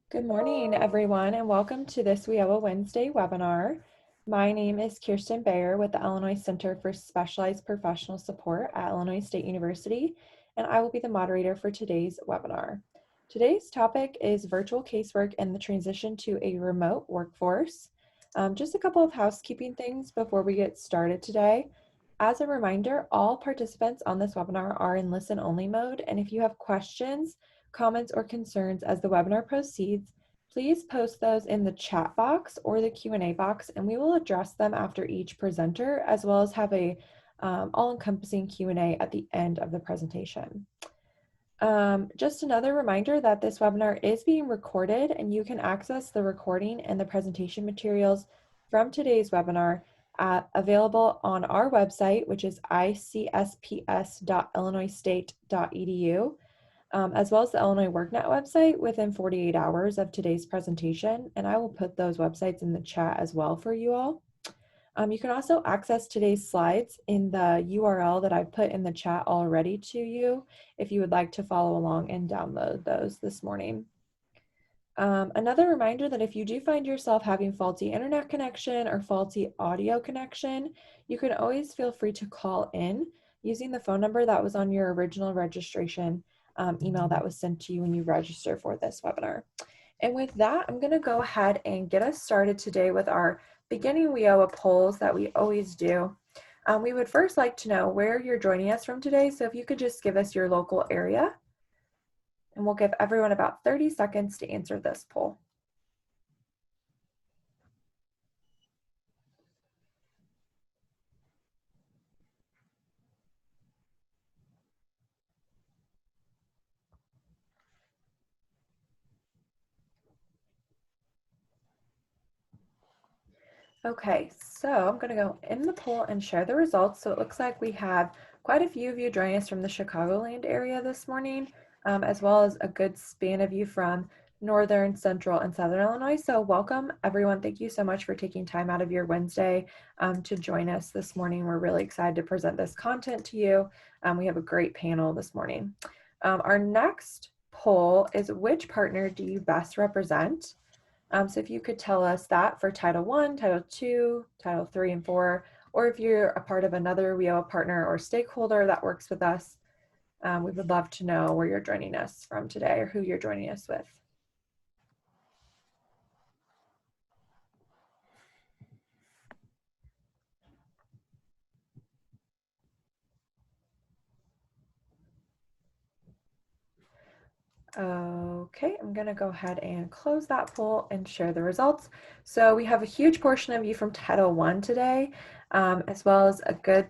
Good morning, everyone, and welcome to this WIOA Wednesday webinar. My name is Kirsten Bayer with the Illinois Center for Specialized Professional Support at Illinois State University, and I will be the moderator for today's webinar. Today's topic is virtual casework and the transition to a remote workforce. Just a couple of housekeeping things before we get started today. As a reminder, all participants on this webinar are in listen-only mode, and if you have questions, comments, or concerns as the webinar proceeds, please post those in the chat box or the Q&A box, and we will address them after each presenter, as well as have a all-encompassing Q&A at the end of the presentation. Just another reminder that this webinar is being recorded, and you can access the recording and the presentation materials from today's webinar available on our website, which is icsps.illinoisstate.edu, as well as the Illinois WorkNet website within 48 hours of today's presentation. And I will put those websites in the chat as well for you all. You can also access today's slides in the URL that I've put in the chat already to you if you would like to follow along and download those this morning. Another reminder that if you do find yourself having faulty internet connection or faulty audio connection, you can always feel free to call in using the phone number that was on your original registration email that was sent to you when you register for this webinar. And with that, I'm going to go ahead and get us started today with our beginning WIOA polls that we always do. We would first like to know where you're joining us from today, so if you could just give us your local area. And we'll give everyone about 30 seconds to answer this poll. Okay, so I'm going to go in the poll and share the results. So it looks like we have quite a few of you joining us from the Chicagoland area this morning, as well as a good span of you from Northern, Central, and Southern Illinois. So welcome, everyone. Thank you so much for taking time out of your Wednesday to join us this morning. We're really excited to present this content to you. We have a great panel this morning. Our next poll is, which partner do you best represent? So if you could tell us that for Title I, Title II, Title III and IV, or if you're a part of another WIOA partner or stakeholder that works with us, we would love to know where you're joining us from today or who you're joining us with. Okay, I'm going to go ahead and close that poll and share the results. So we have a huge portion of you from Title I today, as well as a good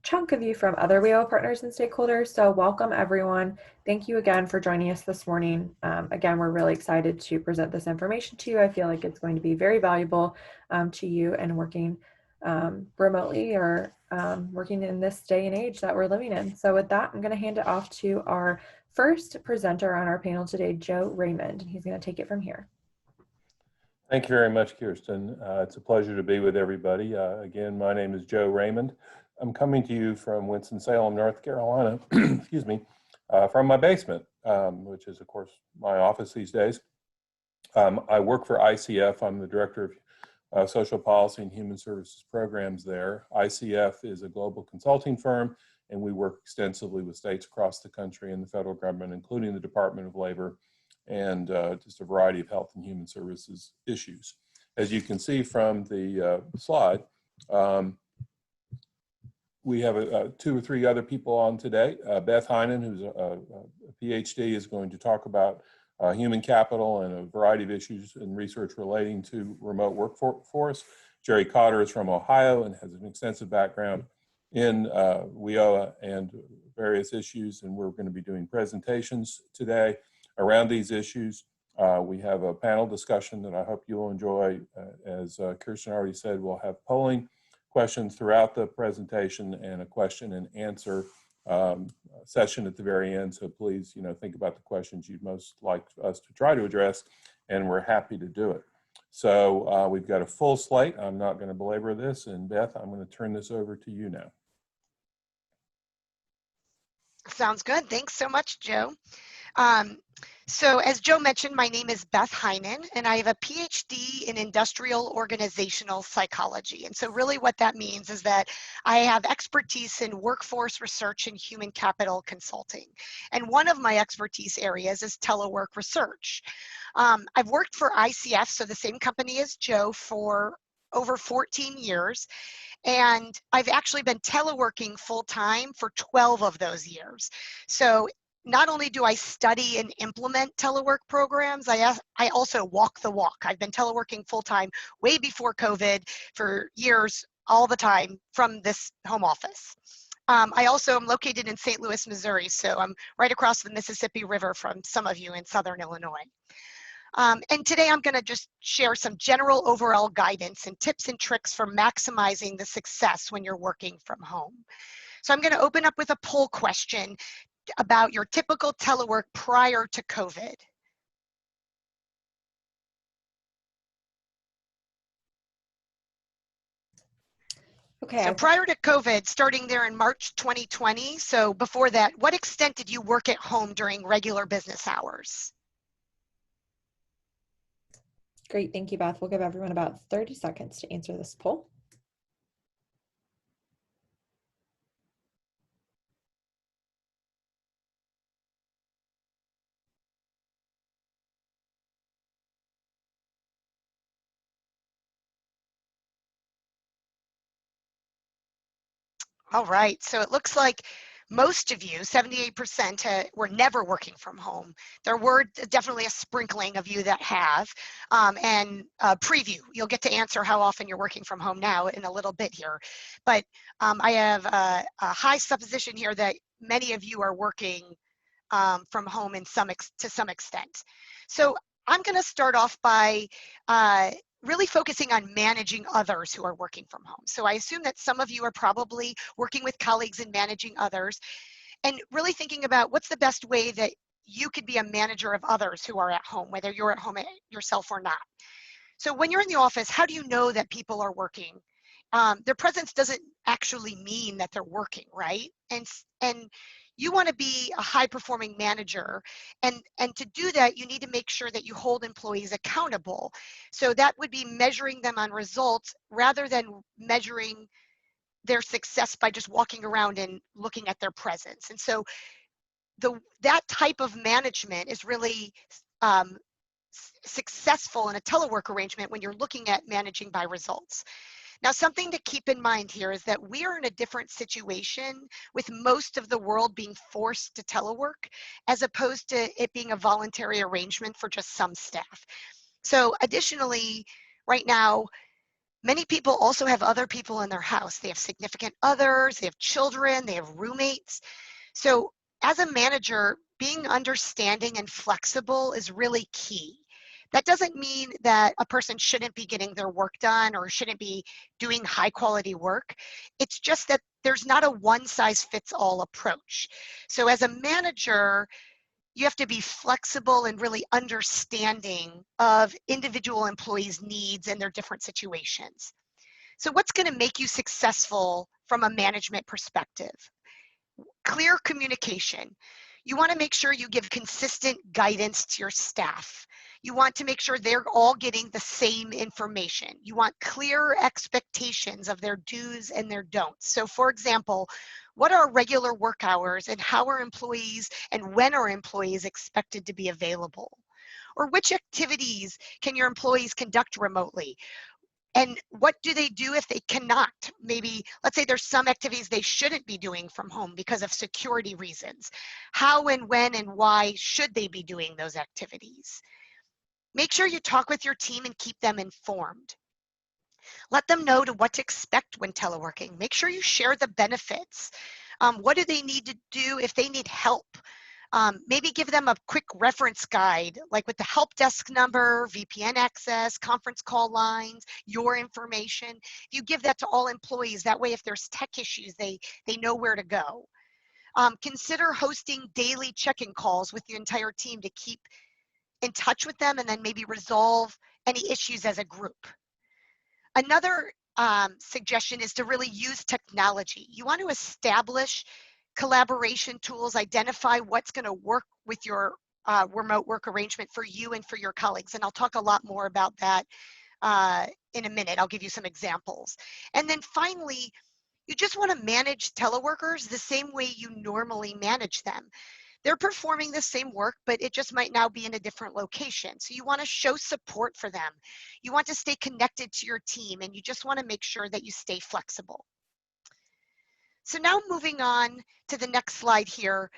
chunk of you from other WIOA partners and stakeholders. So welcome, everyone. Thank you again for joining us this morning. Again, we're really excited to present this information to you. I feel like it's going to be very valuable to you and working remotely or working in this day and age that we're living in. So with that, I'm going to hand it off to our first presenter on our panel today, Joe Raymond, and he's going to take it from here. Thank you very much, Kirsten. It's a pleasure to be with everybody. Again, my name is Joe Raymond. I'm coming to you from Winston-Salem, North Carolina, excuse me, from my basement, which is, of course, my office these days. I work for ICF. I'm the Director of Social Policy and Human Services Programs there. ICF is a global consulting firm, and we work extensively with states across the country and the federal government, including the Department of Labor, and just a variety of health and human services issues. As you can see from the slide, we have 2 or 3 other people on today. Beth Heinen, who's a PhD, is going to talk about human capital and a variety of issues and research relating to remote workforce. Jerry Cotter is from Ohio and has an extensive background in WIOA and various issues, and we're going to be doing presentations today around these issues. We have a panel discussion that I hope you'll enjoy. As Kirsten already said, we'll have polling questions throughout the presentation and a question and answer session at the very end. So please, think about the questions you'd most like us to try to address, and we're happy to do it. So we've got a full slate. I'm not going to belabor this, and Beth, I'm going to turn this over to you now. Sounds good. Thanks so much, Joe. So as Joe mentioned, my name is Beth Heinen, and I have a PhD in industrial organizational psychology. And so really what that means is that I have expertise in workforce research and human capital consulting. And one of my expertise areas is telework research. I've worked for ICF, so the same company as Joe, for over 14 years. And I've actually been teleworking full-time for 12 of those years. So not only do I study and implement telework programs, I also walk the walk. I've been teleworking full-time way before COVID for years, all the time from this home office. I also am located in St. Louis, Missouri, so I'm right across the Mississippi River from some of you in Southern Illinois. And today I'm going to just share some general overall guidance and tips and tricks for maximizing the success when you're working from home. So I'm going to open up with a poll question about your typical telework prior to COVID. Okay. So prior to COVID, starting there in March 2020, so before that, what extent did you work at home during regular business hours? Great, thank you, Beth. We'll give everyone about 30 seconds to answer this poll. All right, so it looks like most of you, 78%, were never working from home. There were definitely a sprinkling of you that have. And preview, you'll get to answer how often you're working from home now in a little bit here. But I have a high supposition here that many of you are working from home to some extent. So I'm going to start off by really focusing on managing others who are working from home. So I assume that some of you are probably working with colleagues and managing others, and really thinking about what's the best way that you could be a manager of others who are at home, whether you're at home yourself or not. So when you're in the office, how do you know that people are working? Their presence doesn't actually mean that they're working, right? And you want to be a high-performing manager, and to do that, you need to make sure that you hold employees accountable. So that would be measuring them on results rather than measuring their success by just walking around and looking at their presence. And so that type of management is really successful in a telework arrangement when you're looking at managing by results. Now, something to keep in mind here is that we are in a different situation with most of the world being forced to telework, as opposed to it being a voluntary arrangement for just some staff. So additionally, right now, many people also have other people in their house. They have significant others, they have children, they have roommates. So as a manager, being understanding and flexible is really key. That doesn't mean that a person shouldn't be getting their work done or shouldn't be doing high quality work. It's just that there's not a one size fits all approach. So as a manager, you have to be flexible and really understanding of individual employees' needs and their different situations. So what's going to make you successful from a management perspective? Clear communication. You want to make sure you give consistent guidance to your staff. You want to make sure they're all getting the same information. You want clear expectations of their do's and their don'ts. So for example, what are regular work hours and how are employees and when are employees expected to be available? Or which activities can your employees conduct remotely? And what do they do if they cannot? Maybe, let's say there's some activities they shouldn't be doing from home because of security reasons. How and when and why should they be doing those activities? Make sure you talk with your team and keep them informed. Let them know what to expect when teleworking. Make sure you share the benefits. What do they need to do if they need help? Maybe give them a quick reference guide, like with the help desk number, VPN access, conference call lines, your information. If you give that to all employees, that way if there's tech issues, they know where to go. Consider hosting daily check-in calls with the entire team to keep in touch with them and then maybe resolve any issues as a group. Another suggestion is to really use technology. You want to establish collaboration tools, identify what's going to work with your remote work arrangement for you and for your colleagues. And I'll talk a lot more about that in a minute. I'll give you some examples. And then finally, you just want to manage teleworkers the same way you normally manage them. They're performing the same work, but it just might now be in a different location. So you want to show support for them. You want to stay connected to your team, and you just want to make sure that you stay flexible. So now moving on to the next slide here,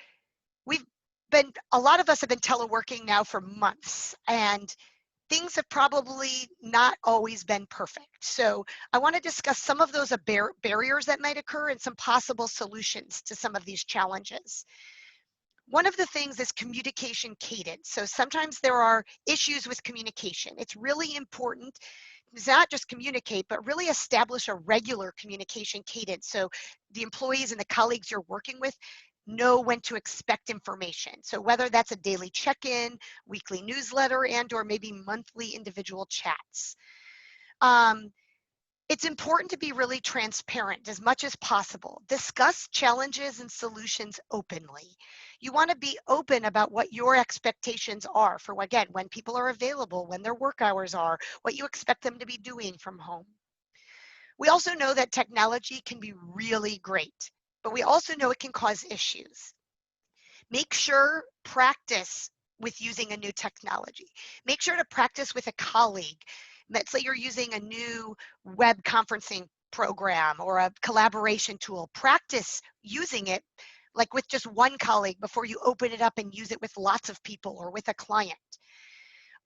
a lot of us have been teleworking now for months, and things have probably not always been perfect. So I want to discuss some of those barriers that might occur and some possible solutions to some of these challenges. One of the things is communication cadence. So sometimes there are issues with communication. It's really important to not just communicate, but really establish a regular communication cadence. So the employees and the colleagues you're working with know when to expect information. So whether that's a daily check-in, weekly newsletter, and or maybe monthly individual chats. It's important to be really transparent as much as possible. Discuss challenges and solutions openly. You want to be open about what your expectations are for, again, when people are available, when their work hours are, what you expect them to be doing from home. We also know that technology can be really great, but we also know it can cause issues. Make sure practice with using a new technology. Make sure to practice with a colleague. Let's say you're using a new web conferencing program or a collaboration tool. Practice using it like with just one colleague before you open it up and use it with lots of people or with a client.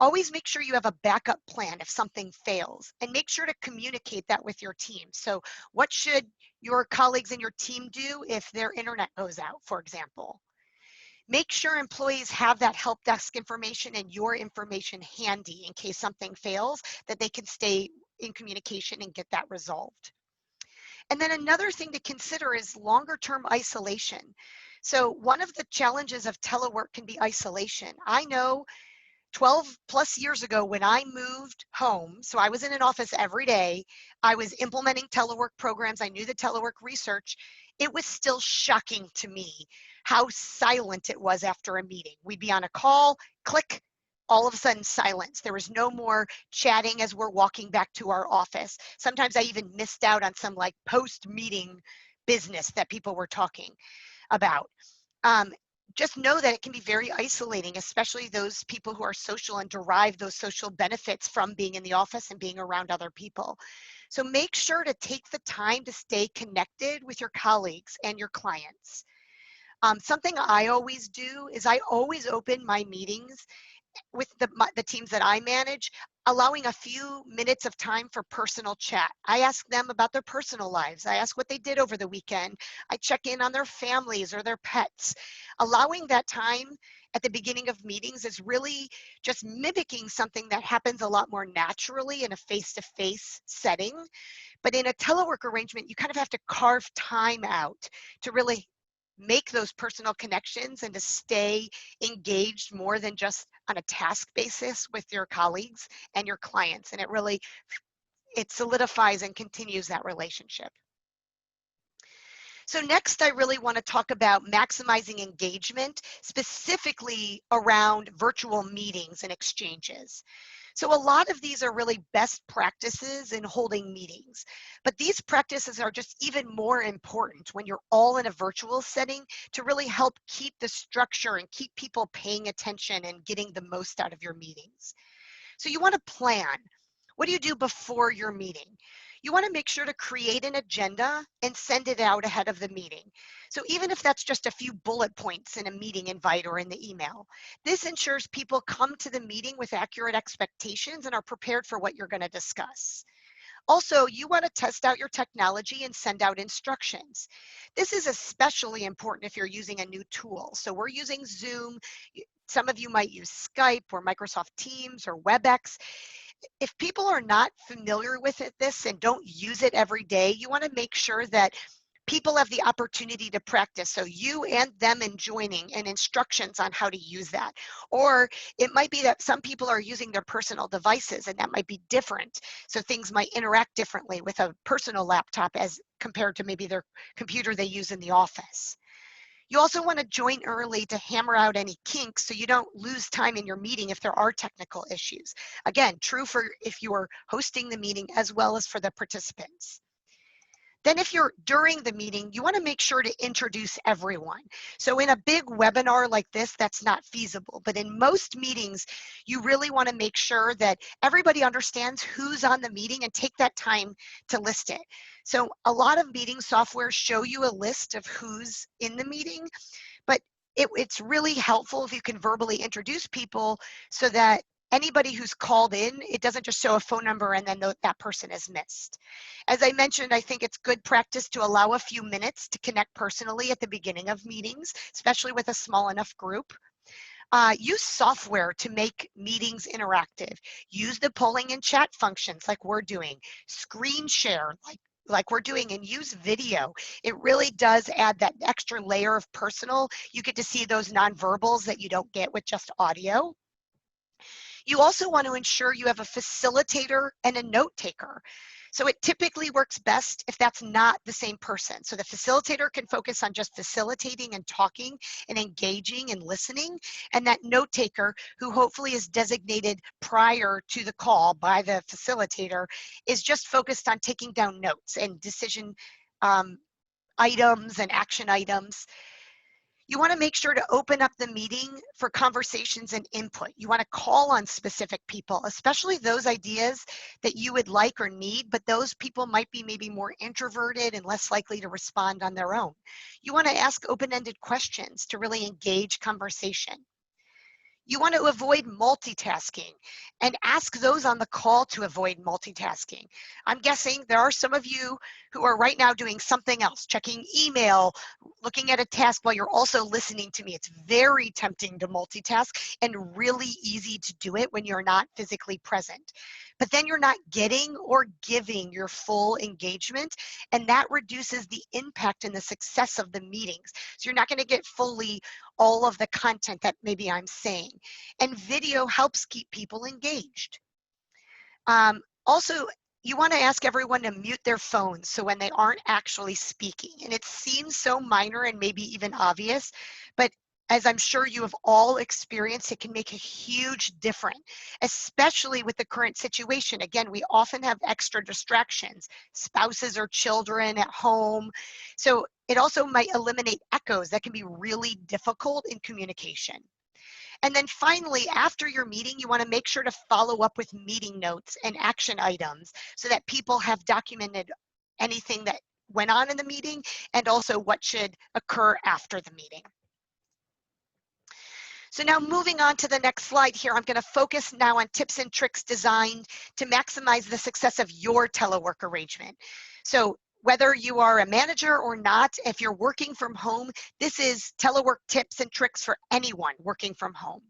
Always make sure you have a backup plan if something fails, and make sure to communicate that with your team. So what should your colleagues and your team do if their internet goes out, for example? Make sure employees have that help desk information and your information handy in case something fails, that they can stay in communication and get that resolved. And then another thing to consider is longer term isolation. So one of the challenges of telework can be isolation. I know 12 plus years ago when I moved home, so I was in an office every day, I was implementing telework programs, I knew the telework research, it was still shocking to me how silent it was after a meeting. We'd be on a call, click, all of a sudden silence. There was no more chatting as we're walking back to our office. Sometimes I even missed out on some like post-meeting business that people were talking about. Just know that it can be very isolating, especially those people who are social and derive those social benefits from being in the office and being around other people. So make sure to take the time to stay connected with your colleagues and your clients. Something I always do is I always open my meetings with the teams that I manage, allowing a few minutes of time for personal chat. I ask them about their personal lives. I ask what they did over the weekend. I check in on their families or their pets. Allowing that time at the beginning of meetings is really just mimicking something that happens a lot more naturally in a face-to-face setting. But in a telework arrangement, you kind of have to carve time out to really make those personal connections and to stay engaged more than just on a task basis with your colleagues and your clients. And it solidifies and continues that relationship. So next, I really want to talk about maximizing engagement, specifically around virtual meetings and exchanges. So a lot of these are really best practices in holding meetings, but these practices are just even more important when you're all in a virtual setting to really help keep the structure and keep people paying attention and getting the most out of your meetings. So you want to plan. What do you do before your meeting? You want to make sure to create an agenda and send it out ahead of the meeting. So even if that's just a few bullet points in a meeting invite or in the email, this ensures people come to the meeting with accurate expectations and are prepared for what you're going to discuss. Also, you want to test out your technology and send out instructions. This is especially important if you're using a new tool. So we're using Zoom. Some of you might use Skype or Microsoft Teams or WebEx. If people are not familiar with this and don't use it every day, you want to make sure that people have the opportunity to practice. So you and them in joining and instructions on how to use that. Or it might be that some people are using their personal devices and that might be different. So things might interact differently with a personal laptop as compared to maybe their computer they use in the office. You also want to join early to hammer out any kinks so you don't lose time in your meeting if there are technical issues. Again, true for if you are hosting the meeting as well as for the participants. Then if you're during the meeting, you want to make sure to introduce everyone. So in a big webinar like this, that's not feasible. But in most meetings, you really want to make sure that everybody understands who's on the meeting and take that time to list it. So a lot of meeting software show you a list of who's in the meeting, but it's really helpful if you can verbally introduce people so that anybody who's called in, it doesn't just show a phone number and then that person is missed. As I mentioned, I think it's good practice to allow a few minutes to connect personally at the beginning of meetings, especially with a small enough group. Use software to make meetings interactive. Use the polling and chat functions like we're doing. Screen share like we're doing, and use video. It really does add that extra layer of personal. You get to see those nonverbals that you don't get with just audio. You also want to ensure you have a facilitator and a note taker. So it typically works best if that's not the same person. So the facilitator can focus on just facilitating and talking and engaging and listening. And that note taker, who hopefully is designated prior to the call by the facilitator, is just focused on taking down notes and decision items and action items. You want to make sure to open up the meeting for conversations and input. You want to call on specific people, especially those ideas that you would like or need, but those people might be maybe more introverted and less likely to respond on their own. You want to ask open-ended questions to really engage conversation. You want to avoid multitasking and ask those on the call to avoid multitasking. I'm guessing there are some of you who are right now doing something else, checking email, looking at a task while you're also listening to me. It's very tempting to multitask and really easy to do it when you're not physically present. But then you're not getting or giving your full engagement, and that reduces the impact and the success of the meetings. So you're not going to get fully all of the content that maybe I'm saying. And video helps keep people engaged. Also, you want to ask everyone to mute their phones so when they aren't actually speaking. And it seems so minor and maybe even obvious, but as I'm sure you have all experienced, it can make a huge difference, especially with the current situation. Again, we often have extra distractions, spouses or children at home. So it also might eliminate echoes that can be really difficult in communication. And then finally, after your meeting, you want to make sure to follow up with meeting notes and action items so that people have documented anything that went on in the meeting and also what should occur after the meeting. So now moving on to the next slide here, I'm going to focus now on tips and tricks designed to maximize the success of your telework arrangement. So whether you are a manager or not, if you're working from home, this is telework tips and tricks for anyone working from home.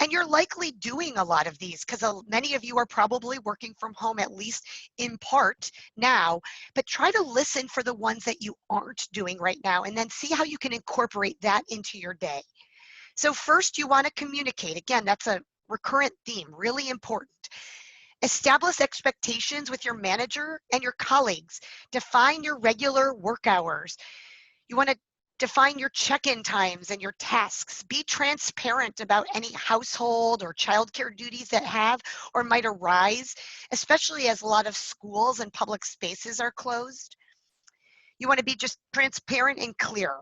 And you're likely doing a lot of these because many of you are probably working from home, at least in part now, but try to listen for the ones that you aren't doing right now and then see how you can incorporate that into your day. So first, you want to communicate. Again, that's a recurrent theme, really important. Establish expectations with your manager and your colleagues. Define your regular work hours. You want to define your check-in times and your tasks. Be transparent about any household or childcare duties that have or might arise, especially as a lot of schools and public spaces are closed. You want to be just transparent and clear.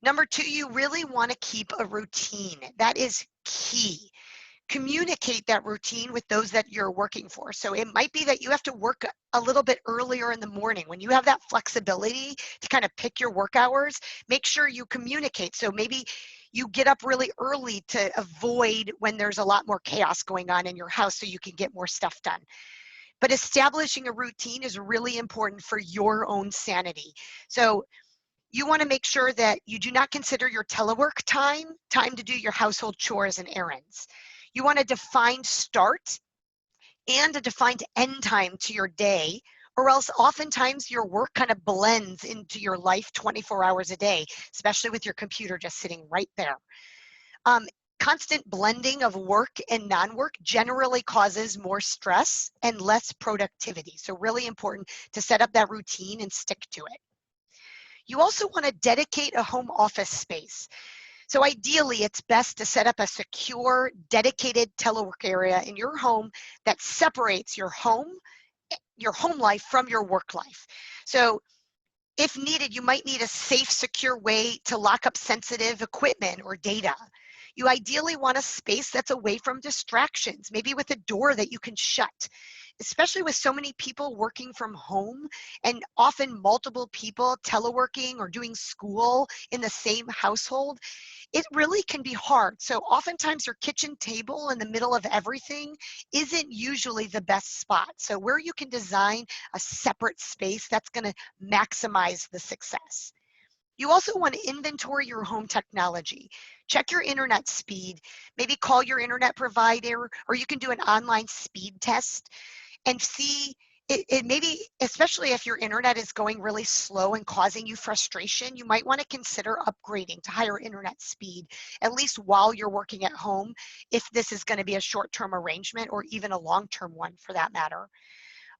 Number two, you really want to keep a routine. That is key. Communicate that routine with those that you're working for. So it might be that you have to work a little bit earlier in the morning. When you have that flexibility to kind of pick your work hours, make sure you communicate. So maybe you get up really early to avoid when there's a lot more chaos going on in your house so you can get more stuff done. But establishing a routine is really important for your own sanity. So you want to make sure that you do not consider your telework time to do your household chores and errands. You want to define start and a defined end time to your day, or else oftentimes your work kind of blends into your life 24 hours a day, especially with your computer just sitting right there. Constant blending of work and non-work generally causes more stress and less productivity. So really important to set up that routine and stick to it. You also want to dedicate a home office space. So ideally, it's best to set up a secure, dedicated telework area in your home that separates your home life from your work life. So if needed, you might need a safe, secure way to lock up sensitive equipment or data. You ideally want a space that's away from distractions, maybe with a door that you can shut. Especially with so many people working from home and often multiple people teleworking or doing school in the same household, it really can be hard. So oftentimes your kitchen table in the middle of everything isn't usually the best spot. So where you can design a separate space, that's going to maximize the success. You also want to inventory your home technology. Check your internet speed, maybe call your internet provider, or you can do an online speed test and see it maybe, especially if your internet is going really slow and causing you frustration, you might want to consider upgrading to higher internet speed, at least while you're working at home, if this is going to be a short-term arrangement or even a long-term one for that matter.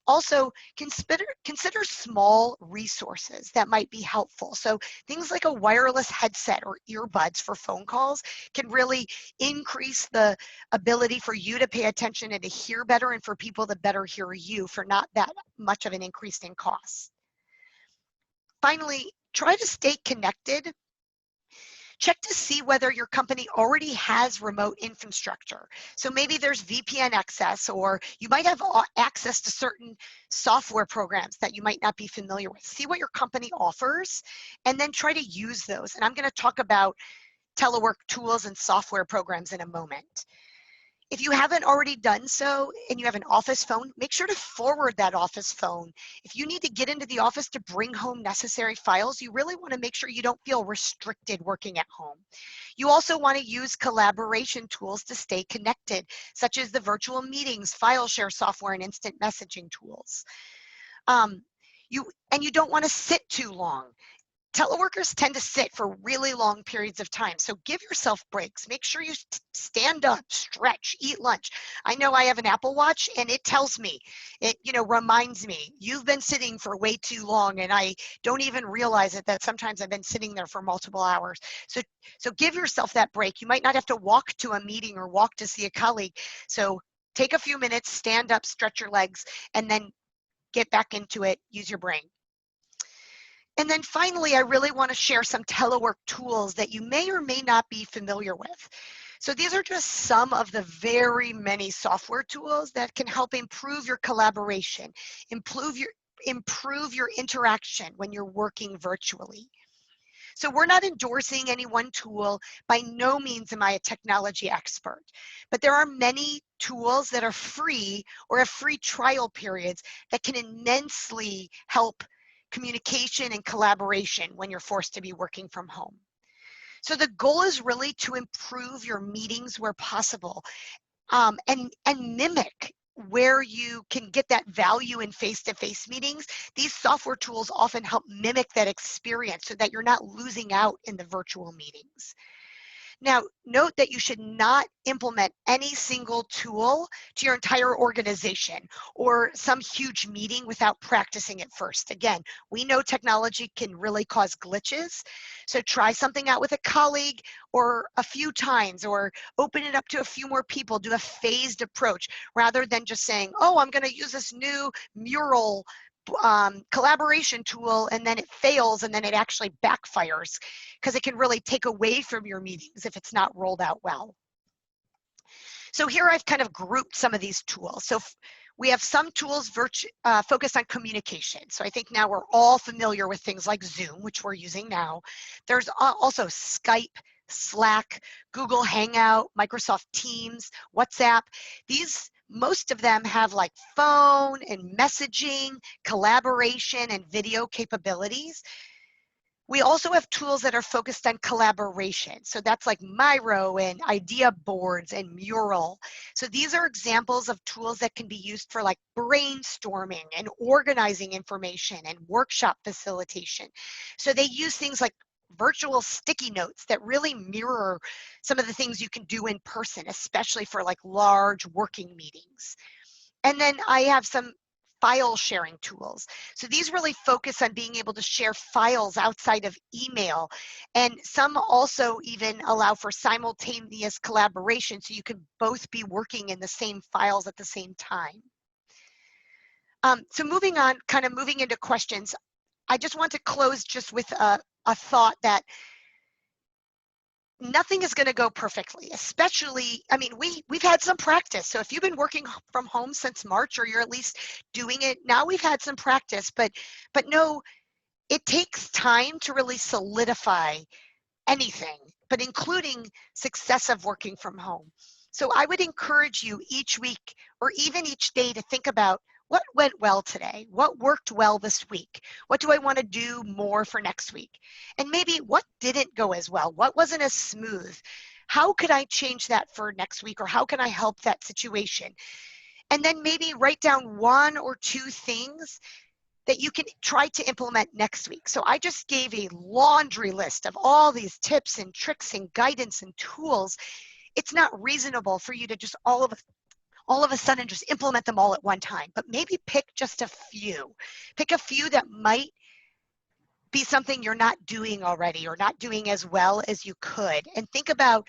Also, consider small resources that might be helpful. So things like a wireless headset or earbuds for phone calls can really increase the ability for you to pay attention and to hear better, and for people to better hear you for not that much of an increase in costs. Finally, try to stay connected. Check to see whether your company already has remote infrastructure. So maybe there's VPN access, or you might have access to certain software programs that you might not be familiar with. See what your company offers and then try to use those. And I'm going to talk about telework tools and software programs in a moment. If you haven't already done so and you have an office phone, make sure to forward that office phone. If you need to get into the office to bring home necessary files, you really want to make sure you don't feel restricted working at home. You also want to use collaboration tools to stay connected, such as the virtual meetings, file share software, and instant messaging tools. You don't want to sit too long. Teleworkers tend to sit for really long periods of time. So give yourself breaks. Make sure you stand up, stretch, eat lunch. I know I have an Apple Watch and it tells me, it reminds me, you've been sitting for way too long, and I don't even realize it that sometimes I've been sitting there for multiple hours. So give yourself that break. You might not have to walk to a meeting or walk to see a colleague. So take a few minutes, stand up, stretch your legs, and then get back into it. Use your brain. And then finally, I really want to share some telework tools that you may or may not be familiar with. So these are just some of the very many software tools that can help improve your collaboration, improve your interaction when you're working virtually. So we're not endorsing any one tool. By no means am I a technology expert, but there are many tools that are free or have free trial periods that can immensely help communication and collaboration when you're forced to be working from home. So the goal is really to improve your meetings where possible, and mimic where you can get that value in face-to-face meetings. These software tools often help mimic that experience so that you're not losing out in the virtual meetings. Now, note that you should not implement any single tool to your entire organization or some huge meeting without practicing it first. Again, we know technology can really cause glitches, so try something out with a colleague or a few times, or open it up to a few more people. Do a phased approach rather than just saying, oh, I'm going to use this new mural collaboration tool, and then it fails, and then it actually backfires, because it can really take away from your meetings if it's not rolled out well. So here I've kind of grouped some of these tools. So we have some tools focused on communication. So I think now we're all familiar with things like Zoom, which we're using now. There's also Skype, Slack, Google Hangout, Microsoft Teams, WhatsApp. Most of them have like phone and messaging, collaboration, and video capabilities. We also have tools that are focused on collaboration. So that's like Miro and idea boards and Mural. So these are examples of tools that can be used for like brainstorming and organizing information and workshop facilitation. So they use things like virtual sticky notes that really mirror some of the things you can do in person, especially for like large working meetings. And then I have some file sharing tools. So these really focus on being able to share files outside of email. And some also even allow for simultaneous collaboration, so you can both be working in the same files at the same time. So moving on, kind of moving into questions, I just want to close just with a thought that nothing is going to go perfectly, especially, I mean, we've had some practice. So if you've been working from home since March, or you're at least doing it now, we've had some practice, but no, it takes time to really solidify anything, but including success of working from home. So I would encourage you each week or even each day to think about what went well today, what worked well this week, what do I want to do more for next week, and maybe what didn't go as well, what wasn't as smooth, how could I change that for next week, or how can I help that situation? And then maybe write down 1 or 2 things that you can try to implement next week. So I just gave a laundry list of all these tips and tricks and guidance and tools. It's not reasonable for you to just all of a sudden just implement them all at one time, but maybe pick just a few. Pick a few that might be something you're not doing already or not doing as well as you could, and think about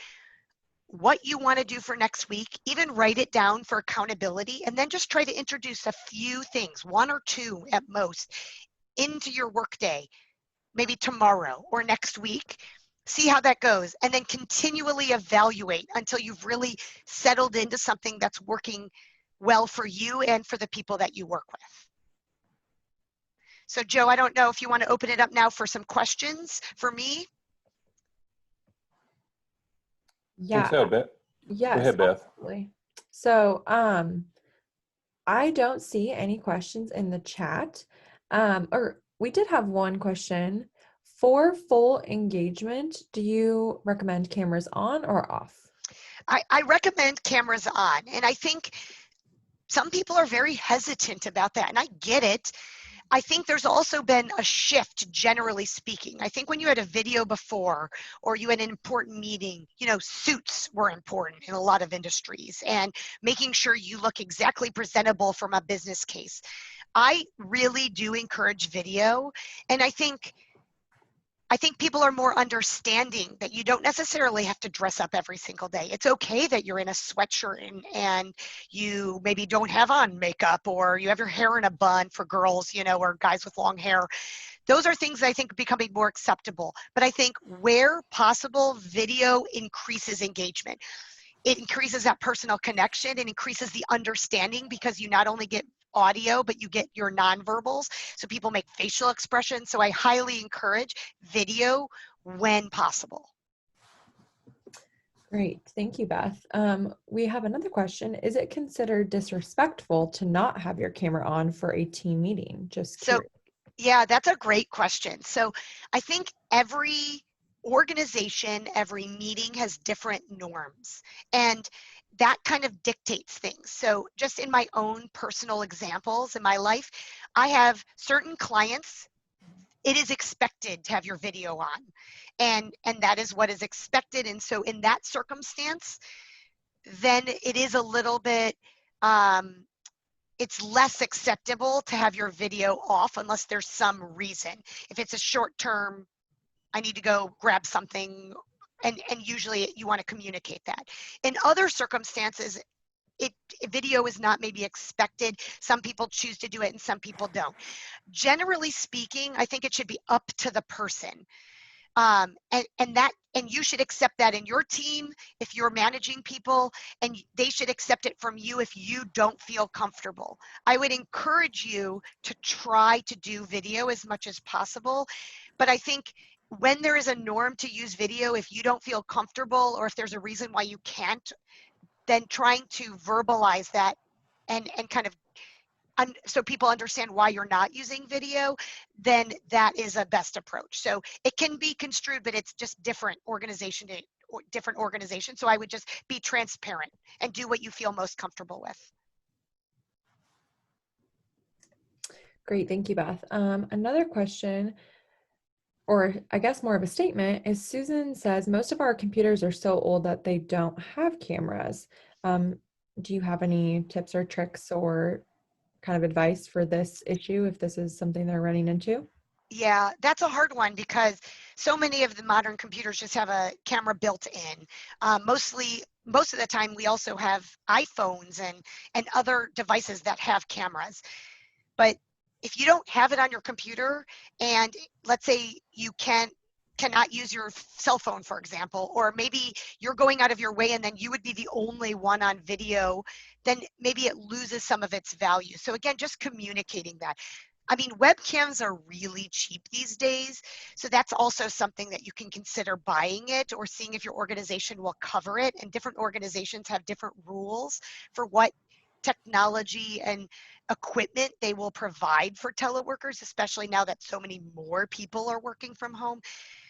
what you want to do for next week. Even write it down for accountability, and then just try to introduce a few things, 1 or 2 at most, into your workday, maybe tomorrow or next week. See how that goes, and then continually evaluate until you've really settled into something that's working well for you and for the people that you work with. So Joe, I don't know if you want to open it up now for some questions for me. Yeah. I think so, Beth. Yes. Go ahead, Beth. Absolutely. So, I don't see any questions in the chat. Or we did have one question. For full engagement, do you recommend cameras on or off? I recommend cameras on, and I think some people are very hesitant about that, and I get it. I think there's also been a shift, generally speaking. I think when you had a video before, or you had an important meeting, you know, suits were important in a lot of industries, and making sure you look exactly presentable from a business case. I really do encourage video, and I think people are more understanding that you don't necessarily have to dress up every single day. It's okay that you're in a sweatshirt and you maybe don't have on makeup, or you have your hair in a bun for girls, you know, or guys with long hair. Those are things I think becoming more acceptable. But I think where possible, video increases engagement. It increases that personal connection and increases the understanding, because you not only get audio, but you get your nonverbals. So people make facial expressions. So I highly encourage video when possible. Great. Thank you, Beth. We have another question. Is it considered disrespectful to not have your camera on for a team meeting? Just So curious. yeah, that's a great question. So I think every organization, every meeting has different norms, and that kind of dictates things. So just in my own personal examples in my life, I have certain clients, it is expected to have your video on, and that is what is expected. And so in that circumstance, then it is a little bit, it's less acceptable to have your video off unless there's some reason. If it's a short term, I need to go grab something, and usually you want to communicate that. In other circumstances, video is not maybe expected. Some people choose to do it and some people don't. Generally speaking, I think it should be up to the person. And you should accept that in your team if you're managing people, and they should accept it from you if you don't feel comfortable. I would encourage you to try to do video as much as possible, but I think when there is a norm to use video, if you don't feel comfortable, or if there's a reason why you can't, then trying to verbalize that and kind of so people understand why you're not using video, then that is a best approach. So it can be construed, but it's just different organization to different organizations. So I would just be transparent and do what you feel most comfortable with. Great. Thank you, Beth. Another question, or I guess more of a statement, is Susan says most of our computers are so old that they don't have cameras. Do you have any tips or tricks or kind of advice for this issue if this is something they're running into? Yeah, that's a hard one because so many of the modern computers just have a camera built in. Most of the time, we also have iPhones and other devices that have cameras. But if you don't have it on your computer, and let's say you cannot use your cell phone, for example, or maybe you're going out of your way and then you would be the only one on video, then maybe it loses some of its value. So again, just communicating that. I mean, webcams are really cheap these days, so that's also something that you can consider buying it or seeing if your organization will cover it. And different organizations have different rules for what technology and equipment they will provide for teleworkers, especially now that so many more people are working from home.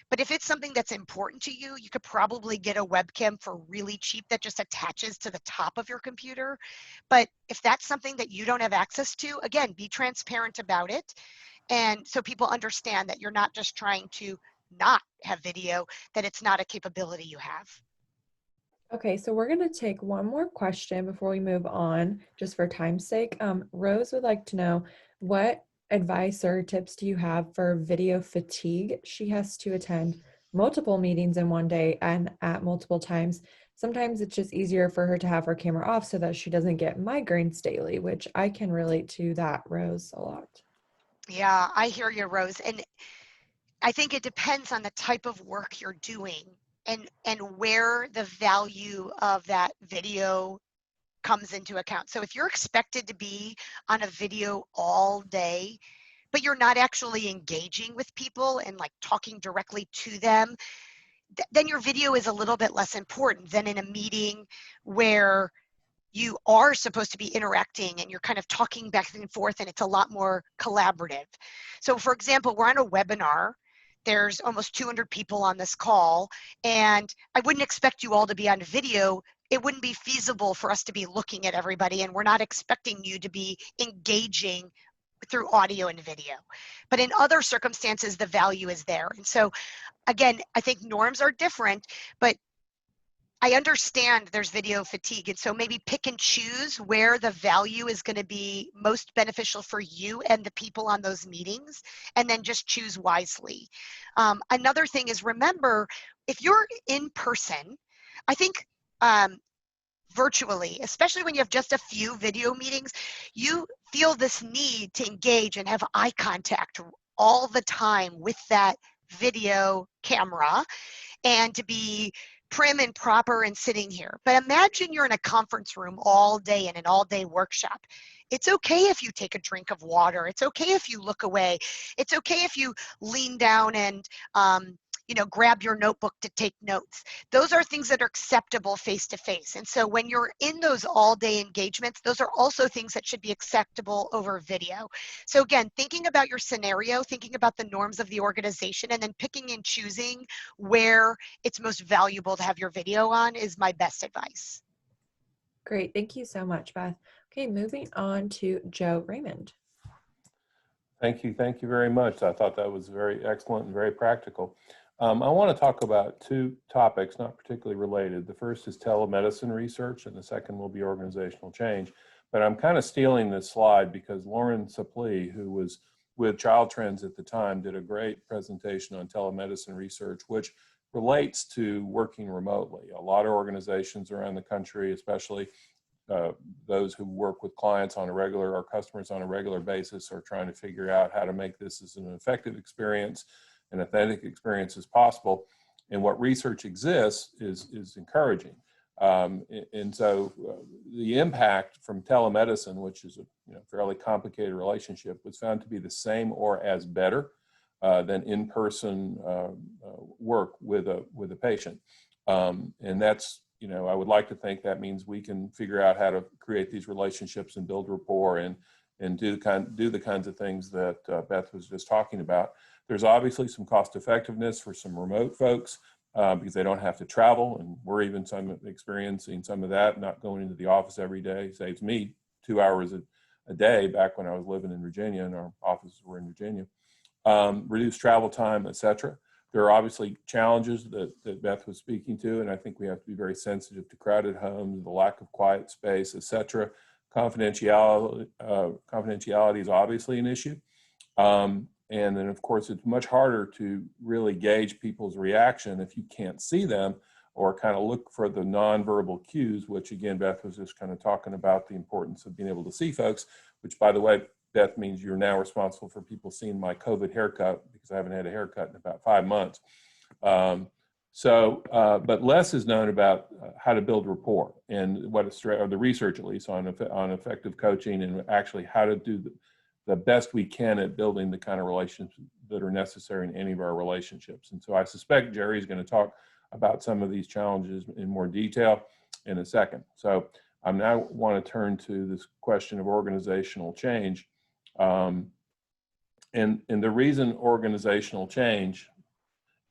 But if it's something that's important to you, you could probably get a webcam for really cheap that just attaches to the top of your computer. But if that's something that you don't have access to, again, be transparent about it. And so people understand that you're not just trying to not have video, that it's not a capability you have. Okay, so we're going to take one more question before we move on, just for time's sake. Rose would like to know, what advice or tips do you have for video fatigue? She has to attend multiple meetings in one day and at multiple times. Sometimes it's just easier for her to have her camera off so that she doesn't get migraines daily, which I can relate to that, Rose, a lot. Yeah, I hear you, Rose. And I think it depends on the type of work you're doing and where the value of that video comes into account. So if you're expected to be on a video all day, but you're not actually engaging with people and like talking directly to them, then your video is a little bit less important than in a meeting where you are supposed to be interacting and you're kind of talking back and forth and it's a lot more collaborative. So for example, we're on a webinar. There's almost 200 people on this call, and I wouldn't expect you all to be on video. It wouldn't be feasible for us to be looking at everybody, and we're not expecting you to be engaging through audio and video. But in other circumstances, the value is there. And so again, I think norms are different, but I understand there's video fatigue, and so maybe pick and choose where the value is going to be most beneficial for you and the people on those meetings, and then just choose wisely. Another thing is, remember, if you're in person, I think virtually, especially when you have just a few video meetings, you feel this need to engage and have eye contact all the time with that video camera and to be prim and proper and sitting here. But imagine you're in a conference room all day in an all-day workshop. It's okay if you take a drink of water. It's okay if you look away. It's okay if you lean down and grab your notebook to take notes. Those are things that are acceptable face-to-face. And so when you're in those all-day engagements, those are also things that should be acceptable over video. So again, thinking about your scenario, thinking about the norms of the organization, and then picking and choosing where it's most valuable to have your video on is my best advice. Great. Thank you so much, Beth. Okay, moving on to Joe Raymond. Thank you. Thank you very much. I thought that was very excellent and very practical. I want to talk about two topics, not particularly related. The first is telemedicine research, and the second will be organizational change. But I'm kind of stealing this slide because Lauren Saplee, who was with Child Trends at the time, did a great presentation on telemedicine research, which relates to working remotely. A lot of organizations around the country, especially those who work with clients on a regular or customers on a regular basis, are trying to figure out how to make this as an effective experience, an authentic experience as possible. And what research exists is encouraging. And so the impact from telemedicine, which is a fairly complicated relationship, was found to be the same or as better than in-person work with a patient. And that's, I would like to think that means we can figure out how to create these relationships and build rapport and do the kinds of things that Beth was just talking about. There's obviously some cost effectiveness for some remote folks because they don't have to travel, and we're even experiencing some of that. Not going into the office every day saves me 2 hours a day back when I was living in Virginia and our offices were in Virginia. Reduced travel time, etc. There are obviously challenges that Beth was speaking to, and I think we have to be very sensitive to crowded homes, the lack of quiet space, etc. confidentiality is obviously an issue. And then, of course, it's much harder to really gauge people's reaction if you can't see them or kind of look for the nonverbal cues, which, again, Beth was just kind of talking about the importance of being able to see folks, which, by the way, Beth, means you're now responsible for people seeing my COVID haircut because I haven't had a haircut in about 5 months. But less is known about how to build rapport and what or the research, at least, on effective coaching and actually how to do the best we can at building the kind of relationships that are necessary in any of our relationships. And so I suspect Jerry is going to talk about some of these challenges in more detail in a second. So I now want to turn to this question of organizational change. And the reason organizational change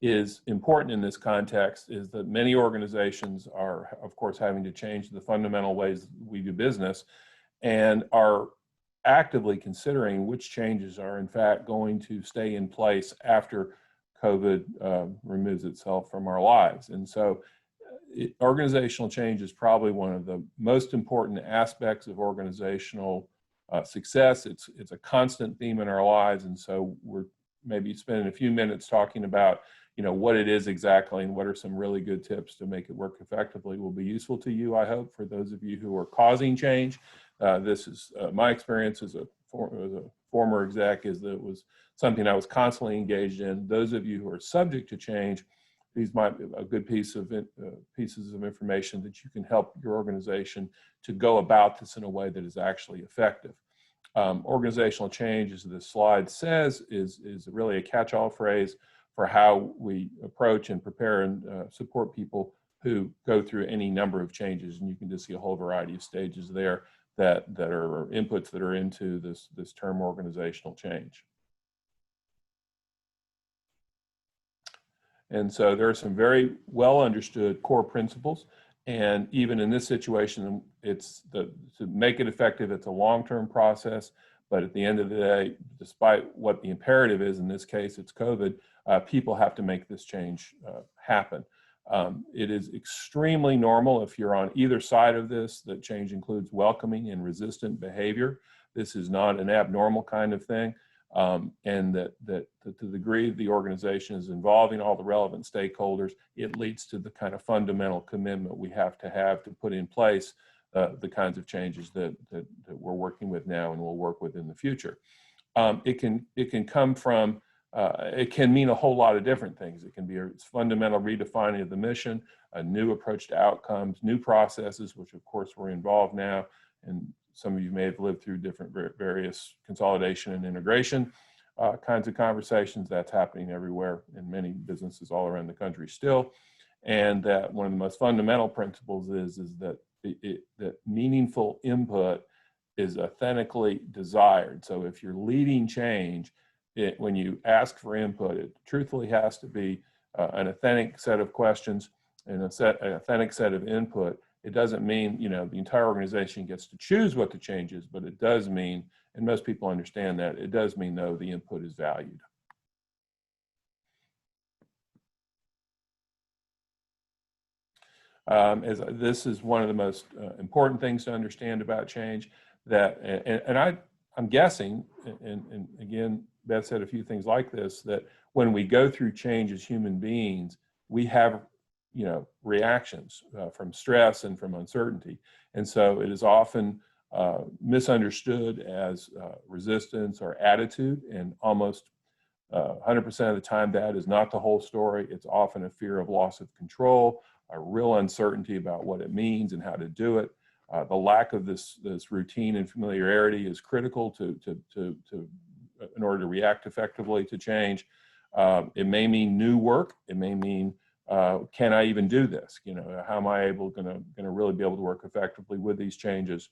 is important in this context is that many organizations are, of course, having to change the fundamental ways we do business and are actively considering which changes are in fact going to stay in place after COVID removes itself from our lives. And so organizational change is probably one of the most important aspects of organizational success. It's a constant theme in our lives. And so we're maybe spending a few minutes talking about what it is exactly and what are some really good tips to make it work effectively will be useful to you, I hope, for those of you who are causing change. This is my experience as a former exec is that it was something I was constantly engaged in. Those of you who are subject to change, these might be a good pieces of information that you can help your organization to go about this in a way that is actually effective. Organizational change, as this slide says, is really a catch-all phrase for how we approach and prepare and support people who go through any number of changes. And you can just see a whole variety of stages there that are inputs that are into this term organizational change. And so there are some very well understood core principles. And even in this situation, to make it effective, it's a long-term process. But at the end of the day, despite what the imperative is, in this case, it's COVID, people have to make this change happen. It is extremely normal if you're on either side of this, that change includes welcoming and resistant behavior. This is not an abnormal kind of thing. And that to the degree the organization is involving all the relevant stakeholders, it leads to the kind of fundamental commitment we have to put in place the kinds of changes that we're working with now and will work with in the future. It can come from, it can mean a whole lot of different things. It can be a fundamental redefining of the mission, a new approach to outcomes, new processes, which of course we're involved now, and some of you may have lived through different various consolidation and integration kinds of conversations. That's happening everywhere in many businesses all around the country still. And that one of the most fundamental principles is that that meaningful input is authentically desired. So if you're leading change, when you ask for input, it truthfully has to be an authentic set of questions and an authentic set of input. It doesn't mean, the entire organization gets to choose what the change is, but it does mean, and most people understand that, it does mean, though, the input is valued. This is one of the most important things to understand about change, I'm guessing, and again, Beth said a few things like this, that when we go through change as human beings, we have reactions from stress and from uncertainty. And so it is often misunderstood as resistance or attitude, and almost 100% of the time that is not the whole story. It's often a fear of loss of control, a real uncertainty about what it means and how to do it. The lack of this routine and familiarity is critical in order to react effectively to change. It may mean new work. It may mean can I even do this? How am I going to really be able to work effectively with these changes?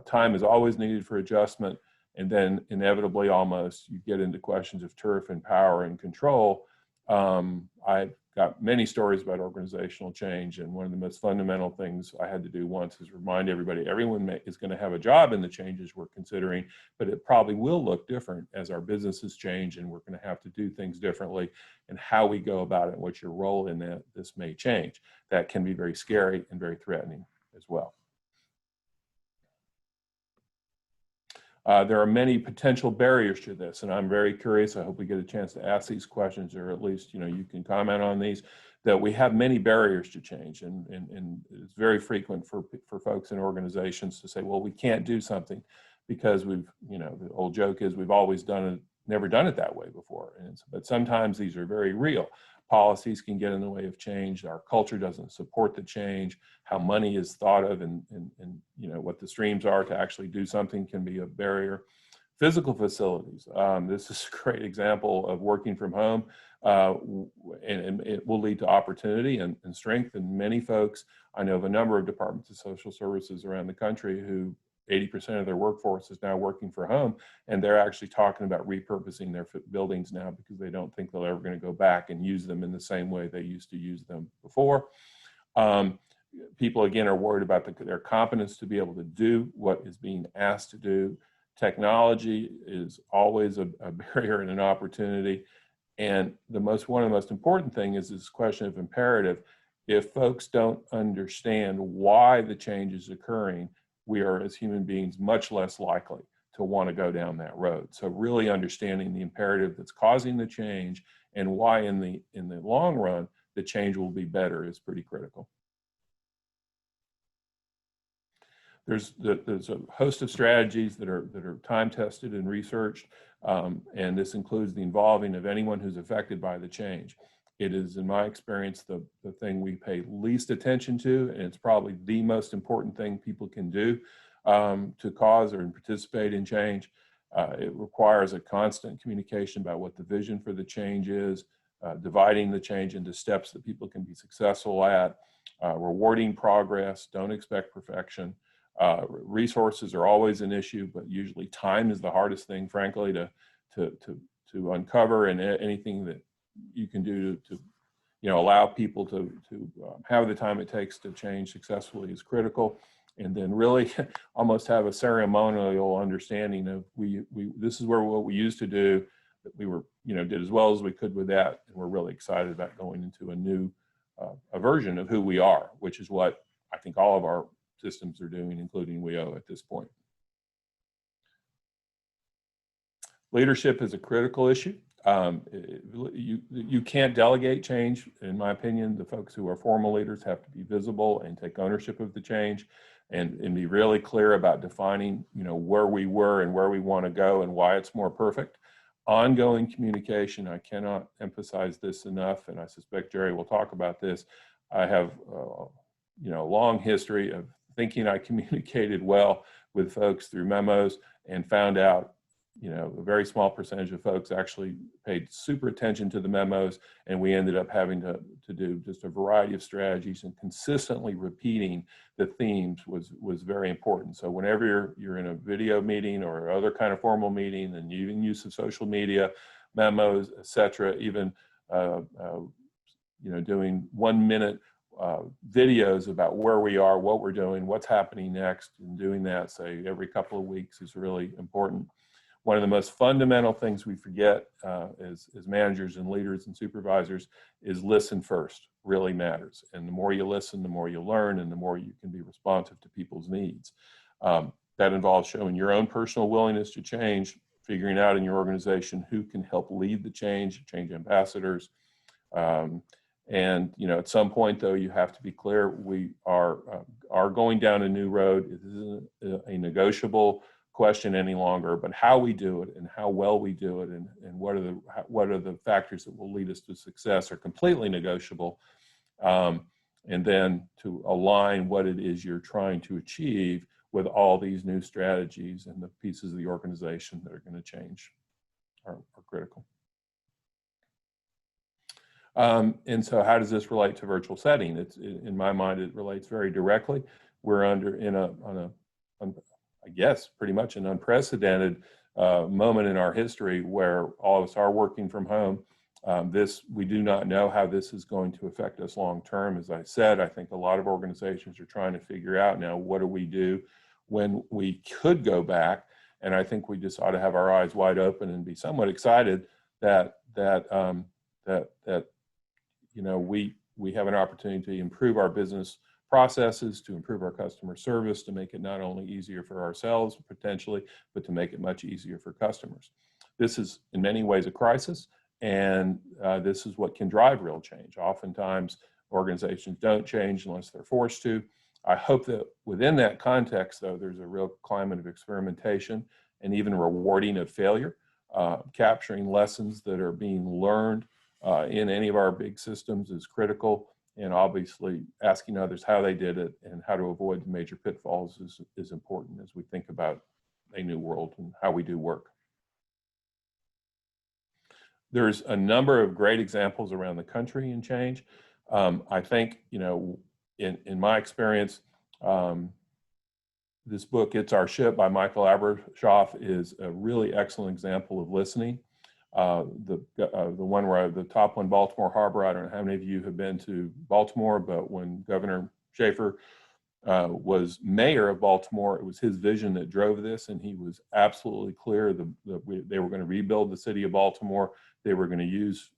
Time is always needed for adjustment, and then inevitably, almost, you get into questions of turf and power and control. I've got many stories about organizational change, and one of the most fundamental things I had to do once is remind everybody, everyone is going to have a job in the changes we're considering, but it probably will look different as our businesses change, and we're going to have to do things differently, and how we go about it, what your role in this may change. That can be very scary and very threatening as well. There are many potential barriers to this, and I'm very curious. I hope we get a chance to ask these questions, or at least, you can comment on these, that we have many barriers to change. And it's very frequent for folks in organizations to say, well, we can't do something because the old joke is we've always done it, never done it that way before. But sometimes these are very real. Policies can get in the way of change. Our culture doesn't support the change. How money is thought of and what the streams are to actually do something can be a barrier. Physical facilities. This is a great example of working from home, and it will lead to opportunity and strength. And many folks, I know of a number of departments of social services around the country who 80% of their workforce is now working from home, and they're actually talking about repurposing their buildings now because they don't think they're ever going to go back and use them in the same way they used to use them before. People, again, are worried about their competence to be able to do what is being asked to do. Technology is always a barrier and an opportunity. And one of the most important things is this question of imperative. If folks don't understand why the change is occurring, we are, as human beings, much less likely to want to go down that road. So really understanding the imperative that's causing the change and why in the long run the change will be better is pretty critical. There's a host of strategies that are time tested and researched, and this includes the involving of anyone who's affected by the change. It is, in my experience, the thing we pay least attention to, and it's probably the most important thing people can do to cause or participate in change. It requires a constant communication about what the vision for the change is, dividing the change into steps that people can be successful at, rewarding progress, don't expect perfection. Resources are always an issue, but usually time is the hardest thing, frankly, to uncover, and anything that you can do to allow people to have the time it takes to change successfully is critical. And then really almost have a ceremonial understanding of this is what we used to do, that we were did as well as we could with that, and we're really excited about going into a new a version of who we are, which is what I think all of our systems are doing, including WIO at this point. Leadership is a critical issue. You can't delegate change, in my opinion. The folks who are formal leaders have to be visible and take ownership of the change, and be really clear about defining, where we were and where we want to go and why it's more perfect. Ongoing communication, I cannot emphasize this enough, and I suspect Jerry will talk about this. I have, a long history of thinking I communicated well with folks through memos, and found out a very small percentage of folks actually paid super attention to the memos, and we ended up having to do just a variety of strategies, and consistently repeating the themes was very important. So whenever you're in a video meeting or other kind of formal meeting, and even use of social media, memos, etc., even doing 1 minute videos about where we are, what we're doing, what's happening next, and doing that, say, every couple of weeks is really important. One of the most fundamental things we forget as managers and leaders and supervisors is listen first. Really matters. And the more you listen, the more you learn, and the more you can be responsive to people's needs. That involves showing your own personal willingness to change, figuring out in your organization who can help lead the change ambassadors. And at some point, though, you have to be clear, we are going down a new road. It isn't a negotiable question any longer, but how we do it and how well we do it, and what are the factors that will lead us to success are completely negotiable. And then to align what it is you're trying to achieve with all these new strategies and the pieces of the organization that are going to change are critical. And so how does this relate to virtual setting? In my mind, it relates very directly. We're I guess, pretty much an unprecedented moment in our history where all of us are working from home. We do not know how this is going to affect us long term. As I said, I think a lot of organizations are trying to figure out now, what do we do when we could go back? And I think we just ought to have our eyes wide open and be somewhat excited that we have an opportunity to improve our business processes, to improve our customer service, to make it not only easier for ourselves potentially, but to make it much easier for customers. This is in many ways a crisis, and this is what can drive real change. Oftentimes, organizations don't change unless they're forced to. I hope that within that context, though, there's a real climate of experimentation and even rewarding of failure, capturing lessons that are being learned in any of our big systems is critical, and obviously asking others how they did it and how to avoid the major pitfalls is important as we think about a new world and how we do work. There's a number of great examples around the country in change. I think, in my experience, this book, It's Our Ship by Michael Abershoff, is a really excellent example of listening. The one where the top one, Baltimore Harbor, I don't know how many of you have been to Baltimore, but when Governor Schaefer was mayor of Baltimore, it was his vision that drove this, and he was absolutely clear that they were going to rebuild the city of Baltimore. They were going to use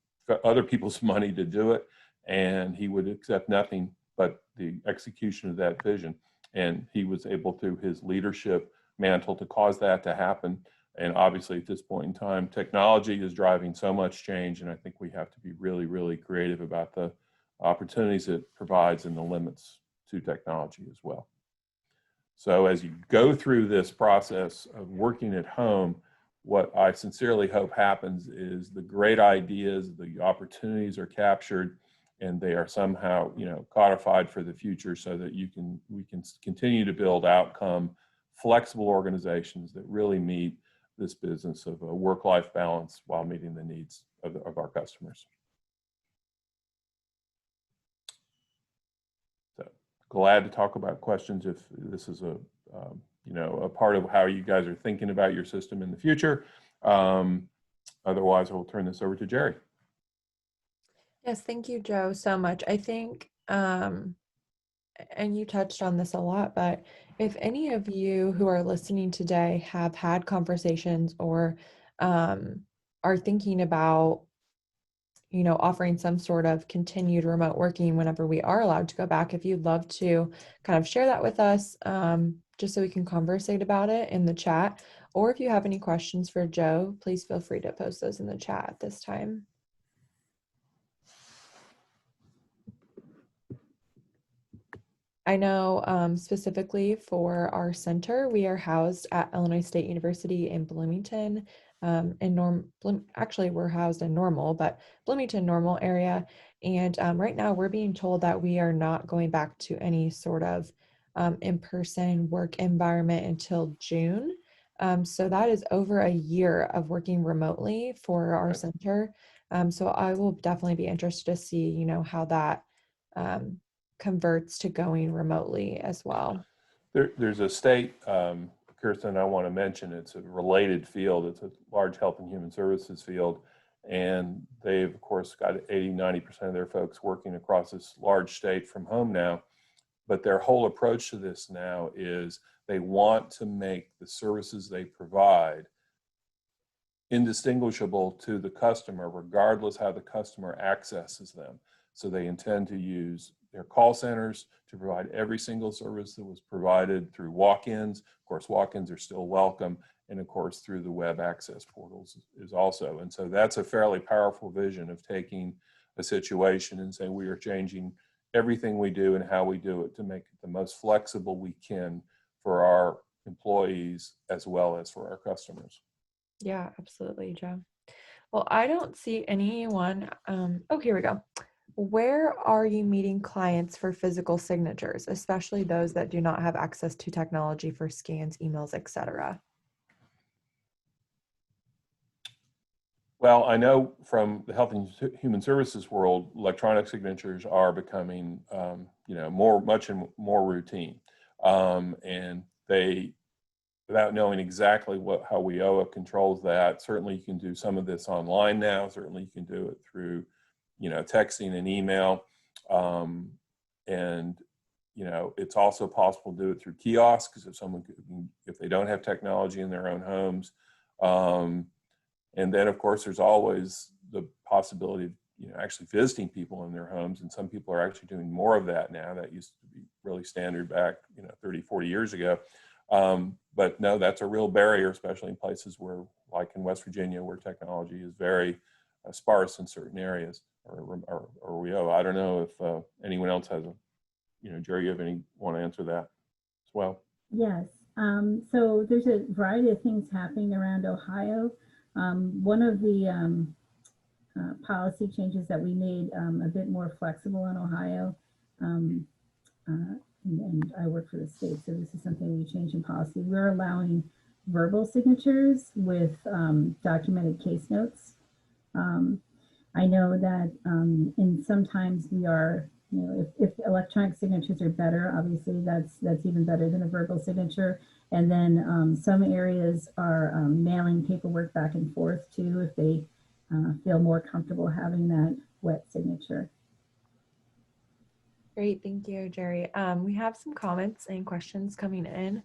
other people's money to do it, and he would accept nothing but the execution of that vision. And he was able, through his leadership mantle, to cause that to happen. And obviously, at this point in time, technology is driving so much change, and I think we have to be really, really creative about the opportunities it provides and the limits to technology as well. So as you go through this process of working at home, what I sincerely hope happens is the great ideas, the opportunities are captured, and they are somehow, codified for the future so that we can continue to build outcome, flexible organizations that really meet this business of a work-life balance while meeting the needs of our customers. So glad to talk about questions if this is a part of how you guys are thinking about your system in the future. Otherwise, I'll turn this over to Jerry. Yes, thank you, Joe, so much. I think, and you touched on this a lot, but if any of you who are listening today have had conversations or are thinking about, offering some sort of continued remote working whenever we are allowed to go back, if you'd love to kind of share that with us, just so we can conversate about it in the chat, or if you have any questions for Joe, please feel free to post those in the chat at this time. I know specifically for our center, we are housed at Illinois State University in Bloomington. Actually, we're housed in Normal, but Bloomington Normal area. And right now we're being told that we are not going back to any sort of in-person work environment until June. So that is over a year of working remotely for our center. So I will definitely be interested to see, how that converts to going remotely as well. There's a state, Kirsten, I want to mention. It's a related field. It's a large health and human services field. And they've, of course, got 80-90% of their folks working across this large state from home now. But their whole approach to this now is they want to make the services they provide indistinguishable to the customer, regardless how the customer accesses them. So they intend to use their call centers to provide every single service that was provided through walk-ins. Of course, walk-ins are still welcome. And of course, through the web access portals is also. And so that's a fairly powerful vision of taking a situation and saying we are changing everything we do and how we do it to make it the most flexible we can for our employees as well as for our customers. Yeah, absolutely, Joe. Well, I don't see anyone. Oh, here we go. Where are you meeting clients for physical signatures, especially those that do not have access to technology for scans, emails, etc.? Well, I know from the health and human services world, electronic signatures are becoming, much more routine. And they, without knowing exactly how WIOA controls that, certainly you can do some of this online now. Certainly you can do it through texting and email. And it's also possible to do it through kiosks if they don't have technology in their own homes. And then, of course, there's always the possibility of actually visiting people in their homes. And some people are actually doing more of that now. That used to be really standard back, 30, 40 years ago. But no, that's a real barrier, especially in places where, like in West Virginia, where technology is very sparse in certain areas. I don't know if anyone else has Jerry, you want to answer that as well? Yes. So there's a variety of things happening around Ohio. One of the policy changes that we made a bit more flexible in Ohio, and I work for the state, so this is something we changed in policy. We're allowing verbal signatures with documented case notes. I know that in sometimes we are, if electronic signatures are better, obviously that's even better than a verbal signature. And then some areas are mailing paperwork back and forth too, if they feel more comfortable having that wet signature. Great, thank you, Jerry. We have some comments and questions coming in.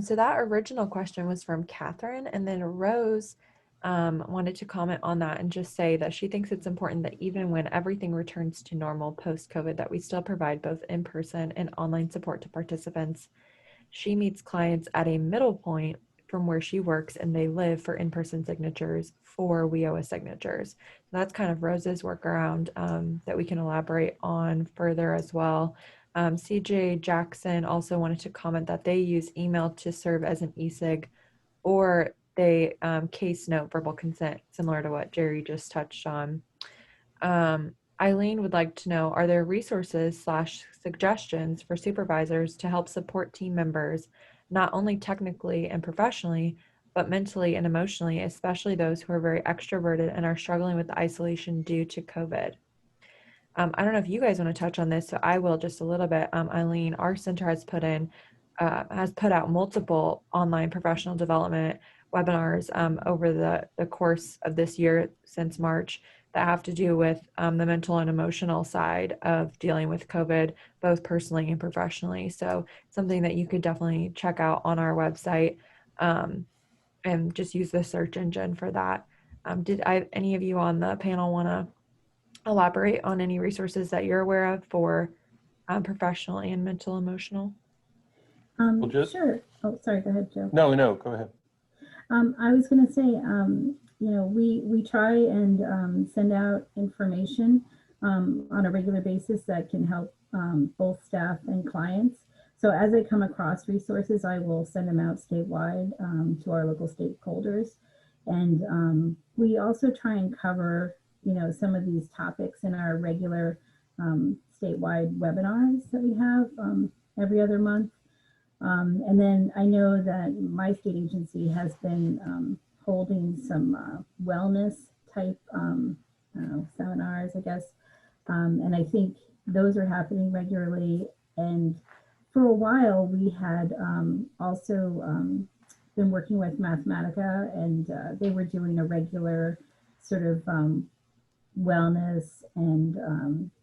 So that original question was from Catherine, and then Rose wanted to comment on that and just say that she thinks it's important that even when everything returns to normal post-COVID, that we still provide both in-person and online support to participants. She meets clients at a middle point from where she works, and they live for in-person signatures for WIOA signatures. So that's kind of Rose's workaround that we can elaborate on further as well. CJ Jackson also wanted to comment that they use email to serve as an e-sig, or they case note verbal consent, similar to what Jerry just touched on. Eileen would like to know, are there resources/suggestions for supervisors to help support team members, not only technically and professionally, but mentally and emotionally, especially those who are very extroverted and are struggling with isolation due to COVID? I don't know if you guys want to touch on this, so I will just a little bit. Eileen, our center has put out multiple online professional development webinars over the course of this year since March that have to do with the mental and emotional side of dealing with COVID, both personally and professionally. So something that you could definitely check out on our website and just use the search engine for that. Did any of you on the panel want to elaborate on any resources that you're aware of for professional and mental emotional? Sure. Oh, sorry. Go ahead, Joe. No, go ahead. I was going to say, we try and send out information on a regular basis that can help both staff and clients. So as I come across resources, I will send them out statewide to our local stakeholders. And we also try and cover, some of these topics in our regular statewide webinars that we have every other month. And then I know that my state agency has been holding some wellness type seminars, I guess. And I think those are happening regularly. And for a while, we had also been working with Mathematica, and they were doing a regular sort of wellness and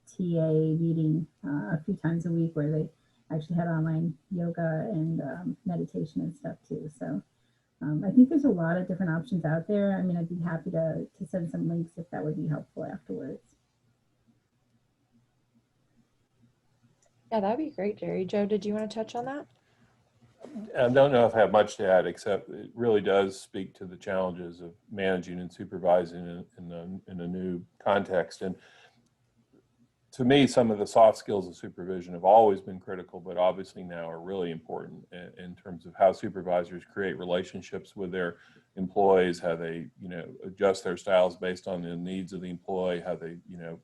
TA meeting a few times a week, where they actually had online yoga and meditation and stuff too. So I think there's a lot of different options out there. I mean, I'd be happy to send some links if that would be helpful afterwards. Yeah, that'd be great, Jerry. Joe, did you want to touch on that? I don't know if I have much to add, except it really does speak to the challenges of managing and supervising in a new context. And to me, some of the soft skills of supervision have always been critical, but obviously now are really important in terms of how supervisors create relationships with their employees, how they, adjust their styles based on the needs of the employee, how they,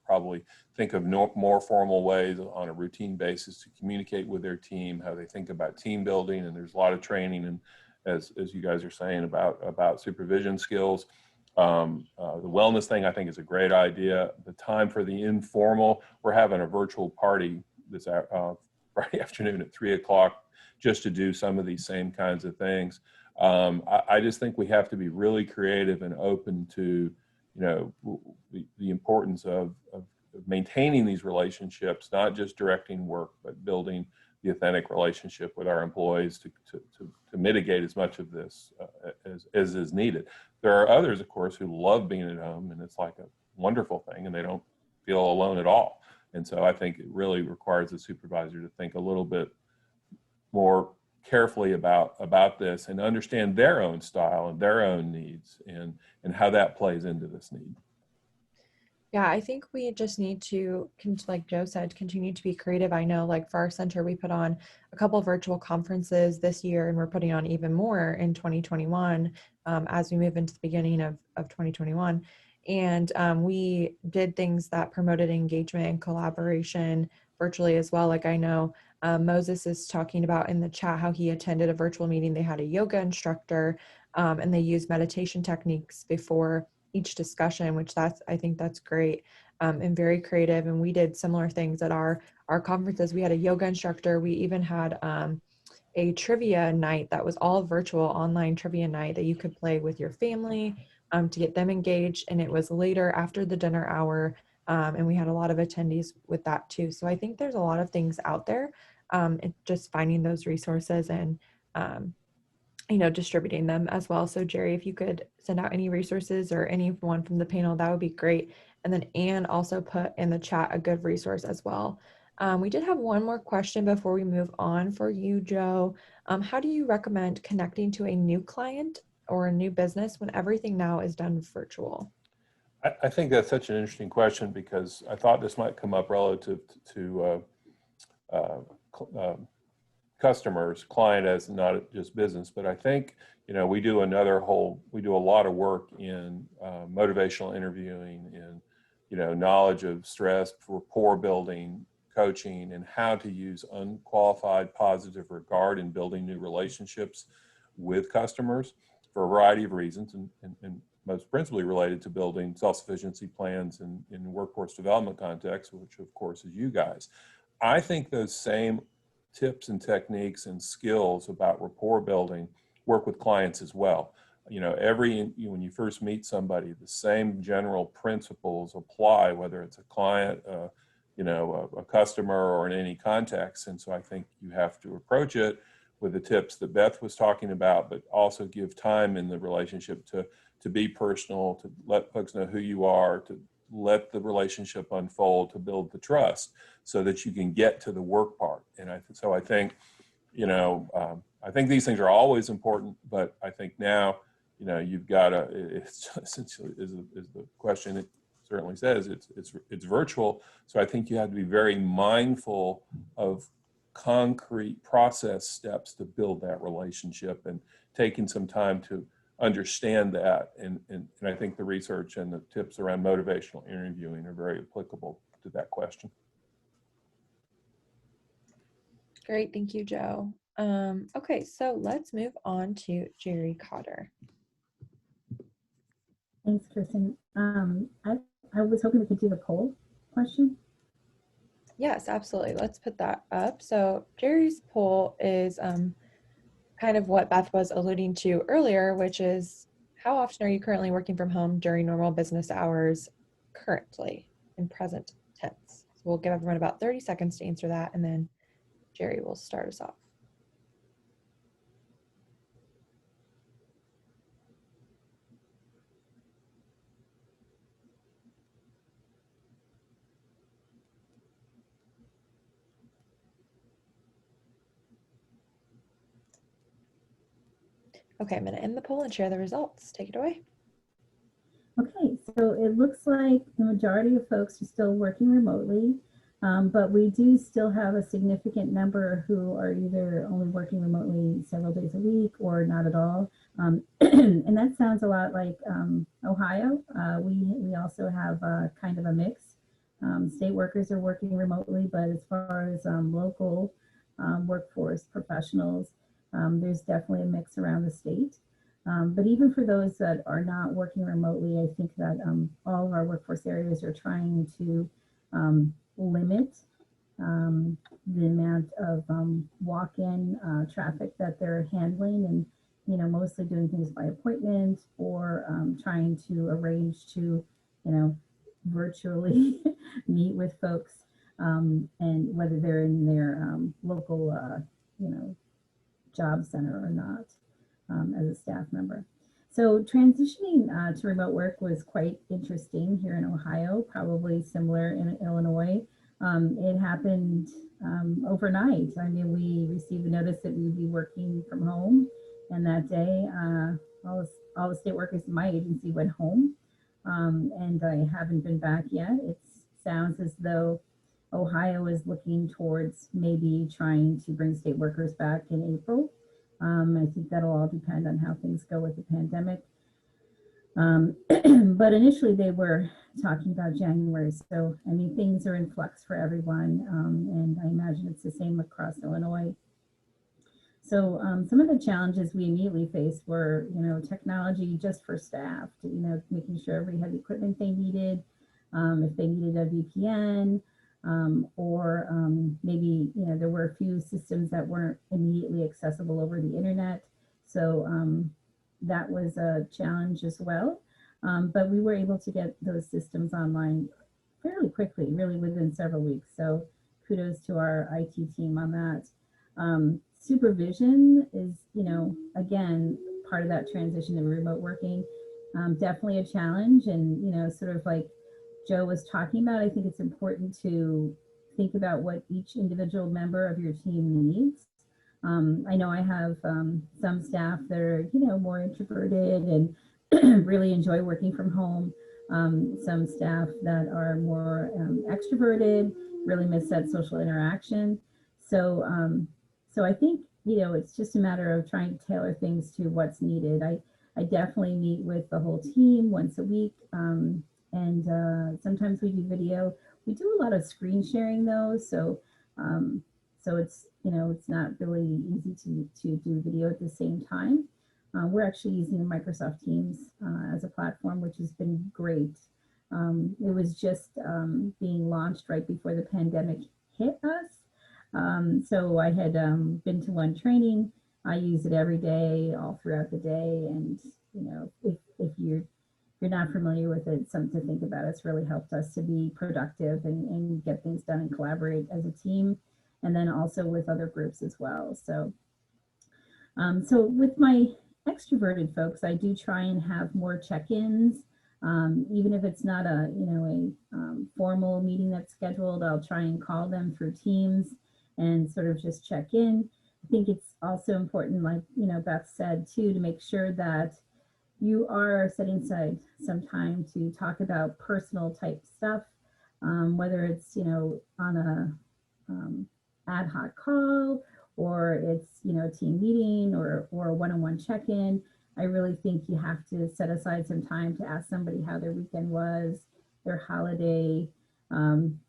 probably think of more formal ways on a routine basis to communicate with their team, how they think about team building. And there's a lot of training, and as you guys are saying about supervision skills. The wellness thing, I think, is a great idea. The time for the informal, we're having a virtual party this Friday afternoon at 3 o'clock just to do some of these same kinds of things. I just think we have to be really creative and open to, the importance of maintaining these relationships, not just directing work, but building the authentic relationship with our employees to mitigate as much of this as is needed. There are others, of course, who love being at home, and it's like a wonderful thing, and they don't feel alone at all. And so I think it really requires the supervisor to think a little bit more carefully about this and understand their own style and their own needs and how that plays into this need. Yeah, I think we just need to, like Joe said, continue to be creative. I know, like for our center, we put on a couple virtual conferences this year, and we're putting on even more in 2021 as we move into the beginning of 2021. And we did things that promoted engagement and collaboration virtually as well. Like I know Moses is talking about in the chat how he attended a virtual meeting. They had a yoga instructor and they used meditation techniques before each discussion, which I think that's great and very creative. And we did similar things at our conferences. We had a yoga instructor. We even had a trivia night that was all virtual online trivia night that you could play with your family to get them engaged. And it was later after the dinner hour. And we had a lot of attendees with that too. So I think there's a lot of things out there. And just finding those resources and distributing them as well. So Jerry, if you could send out any resources or anyone from the panel, that would be great. And then Anne also put in the chat a good resource as well. We did have one more question before we move on for you, Joe. How do you recommend connecting to a new client or a new business when everything now is done virtual? I think that's such an interesting question because I thought this might come up relative to customers, client as not just business, but I think, we do a lot of work in motivational interviewing and, knowledge of stress, rapport building, coaching, and how to use unqualified positive regard in building new relationships with customers for a variety of reasons, and most principally related to building self-sufficiency plans in workforce development context, which of course is you guys. I think those same tips and techniques and skills about rapport building work with clients as well. When you first meet somebody, the same general principles apply, whether it's a client, a customer, or in any context. And so I think you have to approach it with the tips that Beth was talking about, but also give time in the relationship to be personal, to let folks know who you are, to let the relationship unfold, to build the trust so that you can get to the work part. And I think, I think these things are always important, but I think now, you've got to, it's essentially, is the question it certainly says, it's virtual. So I think you have to be very mindful of concrete process steps to build that relationship and taking some time to understand that. And I think the research and the tips around motivational interviewing are very applicable to that question. Great, thank you, Joe. Okay, so let's move on to Jerry Cotter. Thanks, Kirsten. I was hoping we could do the poll question. Yes, absolutely. Let's put that up. So Jerry's poll is kind of what Beth was alluding to earlier, which is how often are you currently working from home during normal business hours currently in present tense? So we'll give everyone about 30 seconds to answer that, and then Jerry will start us off. Okay, I'm going to end the poll and share the results. Take it away. Okay, so it looks like the majority of folks are still working remotely, but we do still have a significant number who are either only working remotely several days a week or not at all. And that sounds a lot like Ohio. We also have kind of a mix. State workers are working remotely, but as far as local workforce professionals, there's definitely a mix around the state. But even for those that are not working remotely, I think that all of our workforce areas are trying to limit the amount of walk-in traffic that they're handling, and mostly doing things by appointment or trying to arrange to virtually meet with folks, and whether they're in their local job center or not, as a staff member. So transitioning to remote work was quite interesting here in Ohio, probably similar in Illinois. It happened overnight. I mean, we received the notice that we would be working from home, and that day, all the state workers in my agency went home, and I haven't been back yet. It sounds as though Ohio is looking towards maybe trying to bring state workers back in April. I think that'll all depend on how things go with the pandemic. But initially they were talking about January. So, I mean, things are in flux for everyone. And I imagine it's the same across Illinois. So some of the challenges we immediately faced were, technology just for staff, making sure everybody had the equipment they needed, if they needed a VPN, or maybe, there were a few systems that weren't immediately accessible over the internet. So that was a challenge as well. But we were able to get those systems online fairly quickly, really within several weeks. So kudos to our IT team on that. Supervision is, again, part of that transition to remote working. Definitely a challenge. And, sort of like Joe was talking about, I think it's important to think about what each individual member of your team needs. I know I have some staff that are, more introverted and really enjoy working from home. Some staff that are more extroverted, really miss that social interaction. So, so I think, it's just a matter of trying to tailor things to what's needed. I definitely meet with the whole team once a week. And sometimes we do video. We do a lot of screen sharing though. So, so it's, it's not really easy to do video at the same time. We're actually using Microsoft Teams as a platform, which has been great. It was just being launched right before the pandemic hit us. So I had been to one training. I use it every day, all throughout the day. And, if you're not familiar with it, it's something to think about. It's really helped us to be productive and get things done and collaborate as a team, and then also with other groups as well. So, so with my extroverted folks, I do try and have more check-ins. Even if it's not a formal meeting that's scheduled, I'll try and call them through Teams and sort of just check in. I think it's also important, like Beth said too, to make sure that you are setting aside some time to talk about personal type stuff, whether it's on a ad hoc call, or it's a team meeting, or a one-on-one check-in. I really think you have to set aside some time to ask somebody how their weekend was, their holiday,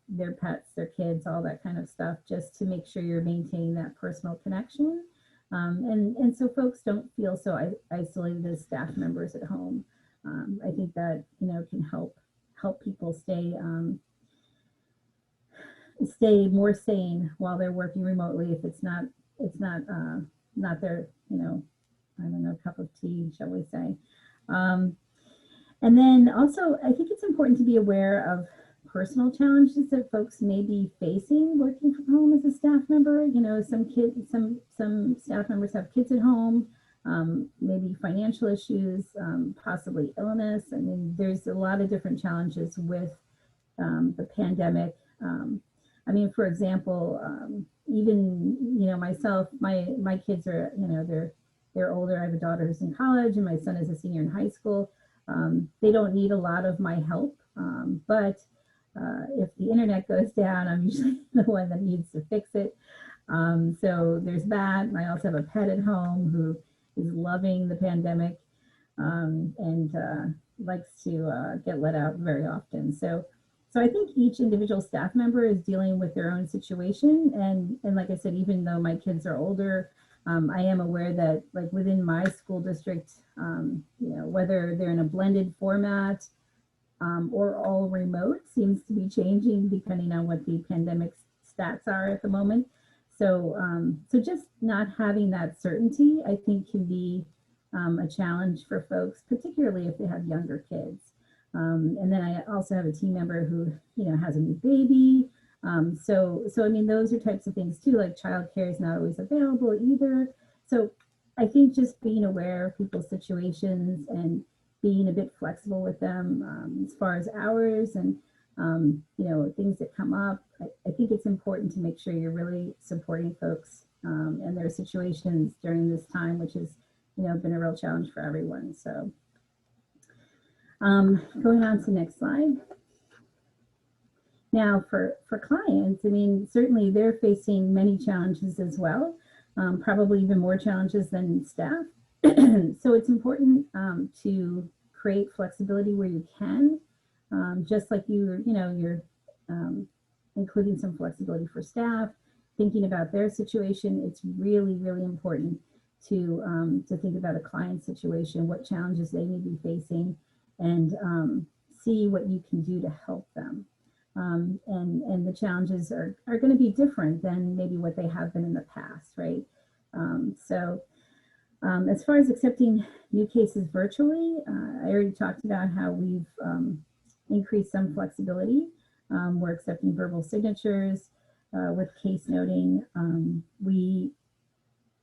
their pets, their kids, all that kind of stuff, just to make sure you're maintaining that personal connection. And so folks don't feel so isolated as staff members at home. I think that can help people stay more sane while they're working remotely, if it's not their I don't know, cup of tea, shall we say. And then also, I think it's important to be aware of personal challenges that folks may be facing working from home as a staff member. Some staff members have kids at home, maybe financial issues, possibly illness. I mean, there's a lot of different challenges with the pandemic. I mean, for example, even myself, my kids are they're older. I have a daughter who's in college, and my son is a senior in high school. They don't need a lot of my help, but if the internet goes down, I'm usually the one that needs to fix it. So there's that. I also have a pet at home who is loving the pandemic and likes to get let out very often. So I think each individual staff member is dealing with their own situation. And like I said, even though my kids are older, I am aware that, like, within my school district, whether they're in a blended format or all remote, seems to be changing depending on what the pandemic stats are at the moment. So, so just not having that certainty, I think, can be a challenge for folks, particularly if they have younger kids. And then I also have a team member who, has a new baby. So I mean, those are types of things too, like childcare is not always available either. So I think just being aware of people's situations and being a bit flexible with them as far as hours and you know, things that come up. I think it's important to make sure you're really supporting folks and their situations during this time, which has, you know, been a real challenge for everyone. So going on to the next slide. Now for clients, I mean, certainly they're facing many challenges as well, probably even more challenges than staff. So it's important to create flexibility where you can, just like you know, you're including some flexibility for staff, thinking about their situation. It's really, really important to think about a client situation, what challenges they may be facing, and see what you can do to help them. And the challenges are going to be different than maybe what they have been in the past, right? As far as accepting new cases virtually, I already talked about how we've increased some flexibility. We're accepting verbal signatures with case noting.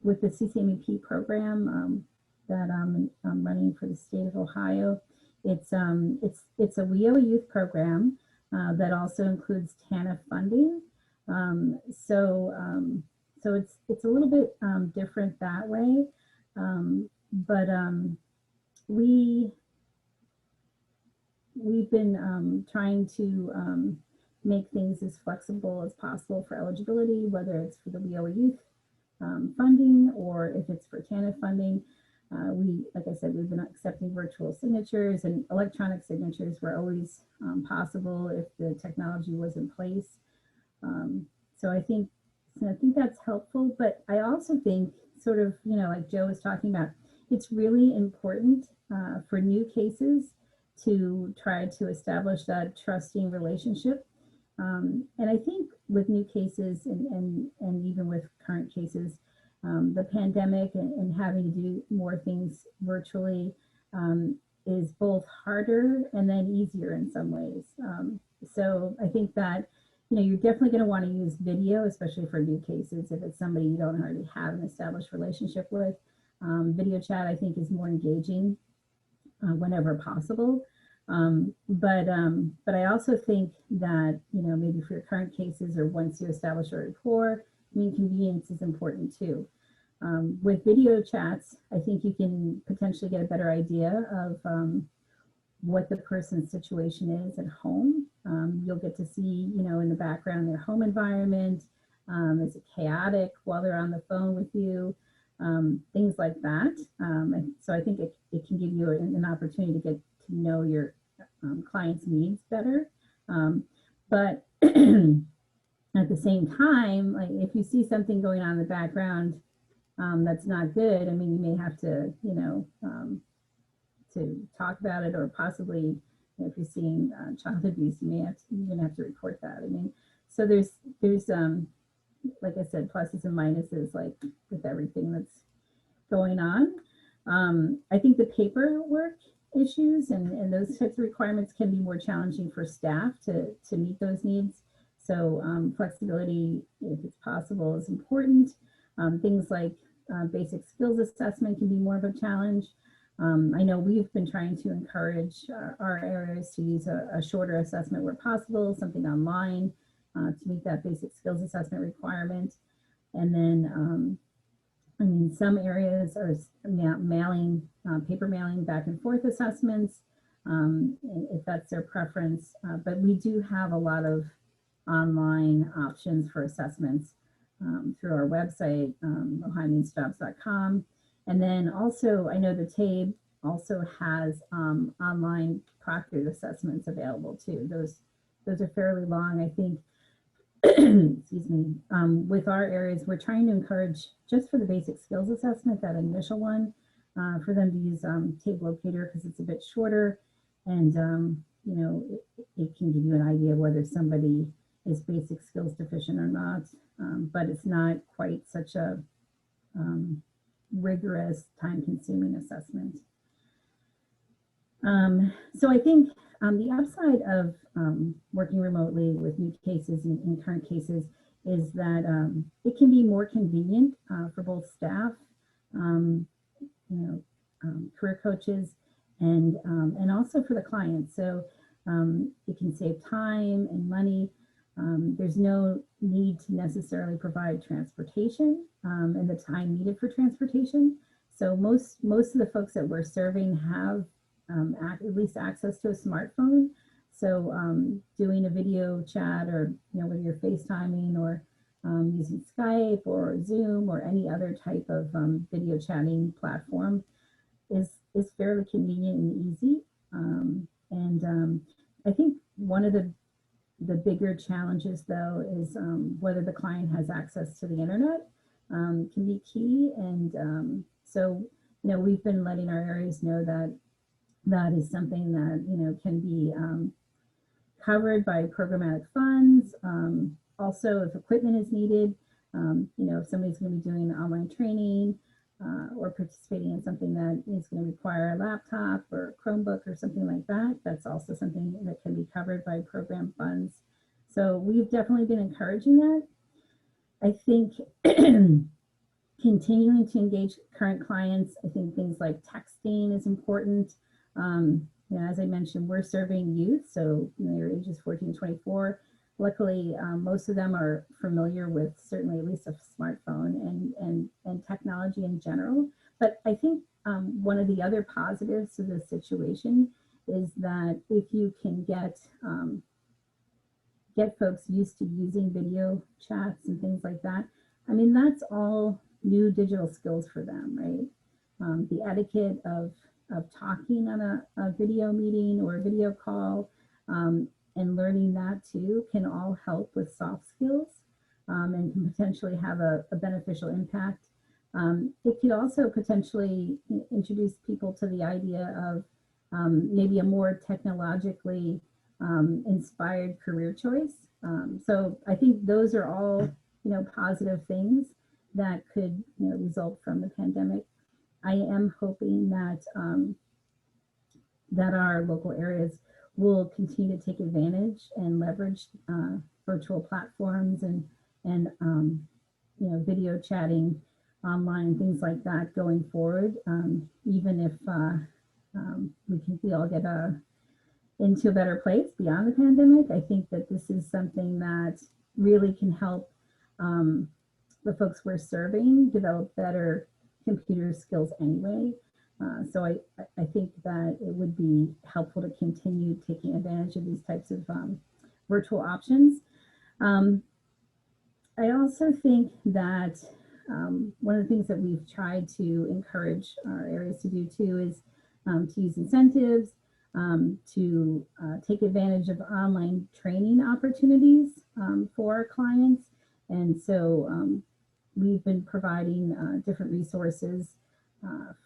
With the CCMEP program that I'm running for the state of Ohio, it's a WIO youth program that also includes TANF funding. So it's a little bit different that way. But we've been trying to make things as flexible as possible for eligibility, whether it's for the WIO youth funding or if it's for TANF funding. Like I said, we've been accepting virtual signatures, and electronic signatures were always possible if the technology was in place. So I think that's helpful, but I also think, sort of, you know, like Joe was talking about, it's really important for new cases to try to establish that trusting relationship. And I think with new cases and even with current cases, the pandemic and having to do more things virtually is both harder and then easier in some ways. So I think that, you know, you're definitely going to want to use video, especially for new cases. If it's somebody you don't already have an established relationship with, video chat, I think, is more engaging whenever possible. But I also think that, you know, maybe for your current cases or once you establish a rapport, I mean, convenience is important too. With video chats, I think you can potentially get a better idea of what the person's situation is at home. You'll get to see, you know, in the background, their home environment. Is it chaotic while they're on the phone with you? Things like that. And so I think it can give you an opportunity to get to know your client's needs better. But at the same time, like if you see something going on in the background that's not good, I mean, you may have to, you know, to talk about it, or possibly, you know, if you're seeing child abuse, you're gonna have to report that. I mean, so there's like I said, pluses and minuses, like with everything that's going on. I think the paperwork issues and those types of requirements can be more challenging for staff to meet those needs. So flexibility, if it's possible, is important. Things like basic skills assessment can be more of a challenge. I know we've been trying to encourage our areas to use a shorter assessment where possible, something online to meet that basic skills assessment requirement. And then, I mean, some areas are mailing, paper mailing back and forth assessments, if that's their preference. But we do have a lot of online options for assessments through our website, ohiomeansjobs.com. And then also, I know the TABE also has online proctored assessments available too. Those are fairly long, I think. Excuse me. With our areas, we're trying to encourage, just for the basic skills assessment, that initial one, for them to use TABE Locator because it's a bit shorter, and you know, it can give you an idea of whether somebody is basic skills deficient or not, but it's not quite such a rigorous, time-consuming assessment. So I think the upside of working remotely with new cases and current cases is that it can be more convenient for both staff um, career coaches, and also for the clients. So it can save time and money. There's no need to necessarily provide transportation and the time needed for transportation. So most of the folks that we're serving have at least access to a smartphone. So doing a video chat, or whether you're FaceTiming or using Skype or Zoom or any other type of video chatting platform is fairly convenient and easy. I think one of the bigger challenges, though, is whether the client has access to the internet can be key. And so, we've been letting our areas know that that is something that, can be covered by programmatic funds. Also, if equipment is needed, if somebody's going to be doing online training or participating in something that is going to require a laptop or a Chromebook or something like that, that's also something that can be covered by program funds. So we've definitely been encouraging that. I think continuing to engage current clients, I think things like texting is important. As I mentioned, we're serving youth, so your ages 14 to 24. Luckily, most of them are familiar with certainly at least a smartphone and technology in general. But I think one of the other positives of this situation is that if you can get folks used to using video chats and things like that, I mean, that's all new digital skills for them, right? The etiquette of talking on a video meeting or a video call, and learning that too can all help with soft skills and can potentially have a beneficial impact. It could also potentially introduce people to the idea of maybe a more technologically inspired career choice. So I think those are all positive things that could result from the pandemic. I am hoping that that our local areas will continue to take advantage and leverage virtual platforms and video chatting online, things like that going forward. Even if we all get into a better place beyond the pandemic, I think that this is something that really can help the folks we're serving develop better computer skills anyway. So I think that it would be helpful to continue taking advantage of these types of virtual options. I also think that one of the things that we've tried to encourage our areas to do too is to use incentives, to take advantage of online training opportunities for our clients. And so we've been providing different resources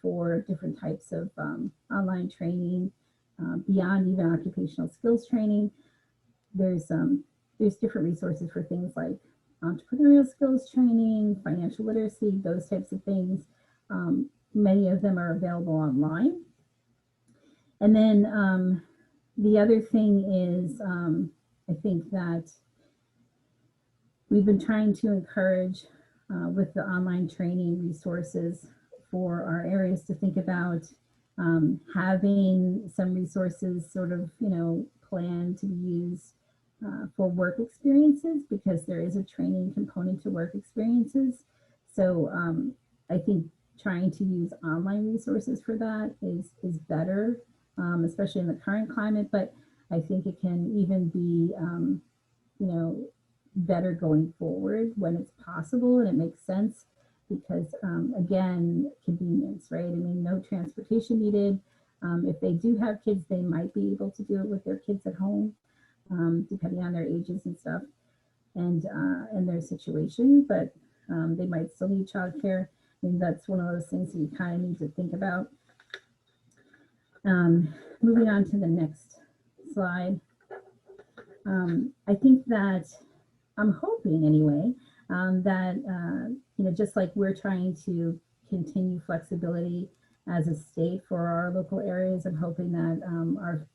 for different types of online training beyond even occupational skills training. There's different resources for things like entrepreneurial skills training, financial literacy, those types of things. Many of them are available online. And then the other thing is, I think that we've been trying to encourage with the online training resources for our areas to think about having some resources sort of, planned to be used for work experiences, because there is a training component to work experiences. So I think trying to use online resources for that is better, especially in the current climate, but I think it can even be, better going forward when it's possible and it makes sense, because again, convenience, right? I mean, no transportation needed. If they do have kids, they might be able to do it with their kids at home, depending on their ages and stuff and their situation, but they might still need childcare. I mean, that's one of those things that you kind of need to think about. Moving on to the next slide. I think that I'm hoping anyway, that, just like we're trying to continue flexibility as a state for our local areas, I'm hoping that our,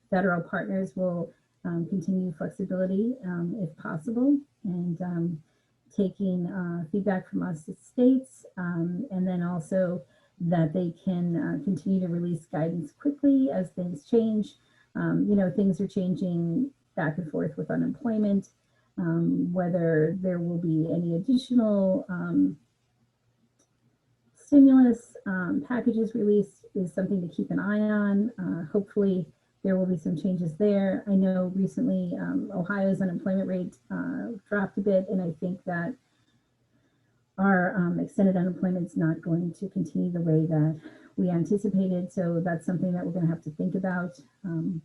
federal partners will continue flexibility if possible. And, taking feedback from us as states, and then also that they can continue to release guidance quickly as things change. You know, things are changing back and forth with unemployment. Whether there will be any additional stimulus packages released is something to keep an eye on. Hopefully there will be some changes there. I know recently Ohio's unemployment rate dropped a bit, and I think that our extended unemployment is not going to continue the way that we anticipated. So that's something that we're going to have to think about. And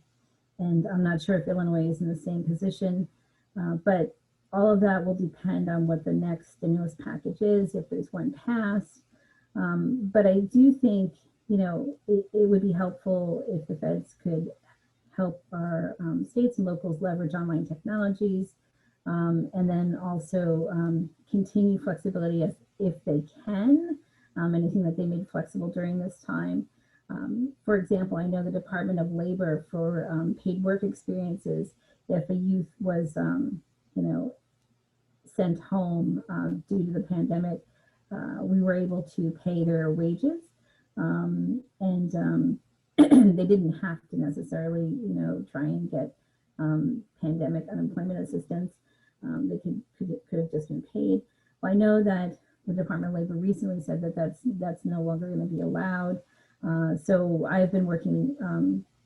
I'm not sure if Illinois is in the same position, but all of that will depend on what the next stimulus package is, if there's one passed. But I do think, you know, it would be helpful if the feds could help our states and locals leverage online technologies, and then also continue flexibility if they can, anything that they made flexible during this time. For example, I know the Department of Labor for paid work experiences, if a youth was, you know, sent home due to the pandemic, we were able to pay their wages, and they didn't have to necessarily, you know, try and get pandemic unemployment assistance. They could have just been paid. Well, I know that the Department of Labor recently said that that's no longer going to be allowed. So I've been working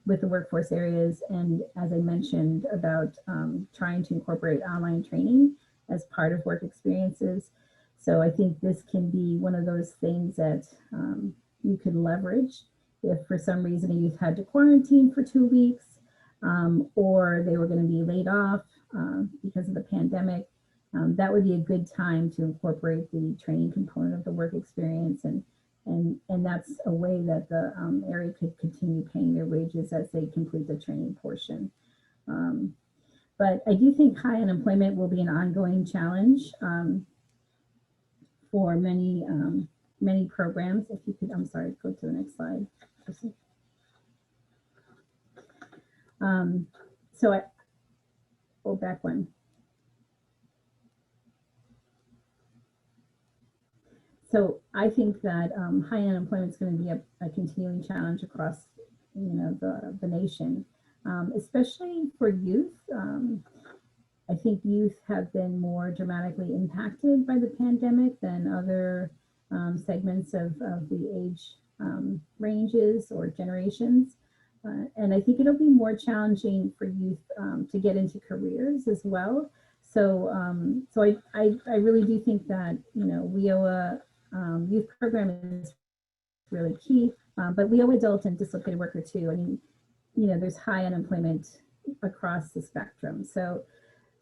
with the workforce areas, and as I mentioned about trying to incorporate online training as part of work experiences. So I think this can be one of those things that you could leverage if for some reason a youth had to quarantine for 2 weeks, or they were going to be laid off because of the pandemic. That would be a good time to incorporate the training component of the work experience, and that's a way that the area could continue paying their wages as they complete the training portion. But I do think high unemployment will be an ongoing challenge for many many programs. If you could, I'm sorry, go to the next slide. So I go back one. So I think that high unemployment is going to be a continuing challenge across, you know, the nation, especially for youth. I think youth have been more dramatically impacted by the pandemic than other segments of the age ranges or generations. And I think it'll be more challenging for youth to get into careers as well. So, I really do think that, you know, WIOA youth program is really key, but WIOA adult and dislocated worker too. I mean, you know, there's high unemployment across the spectrum. So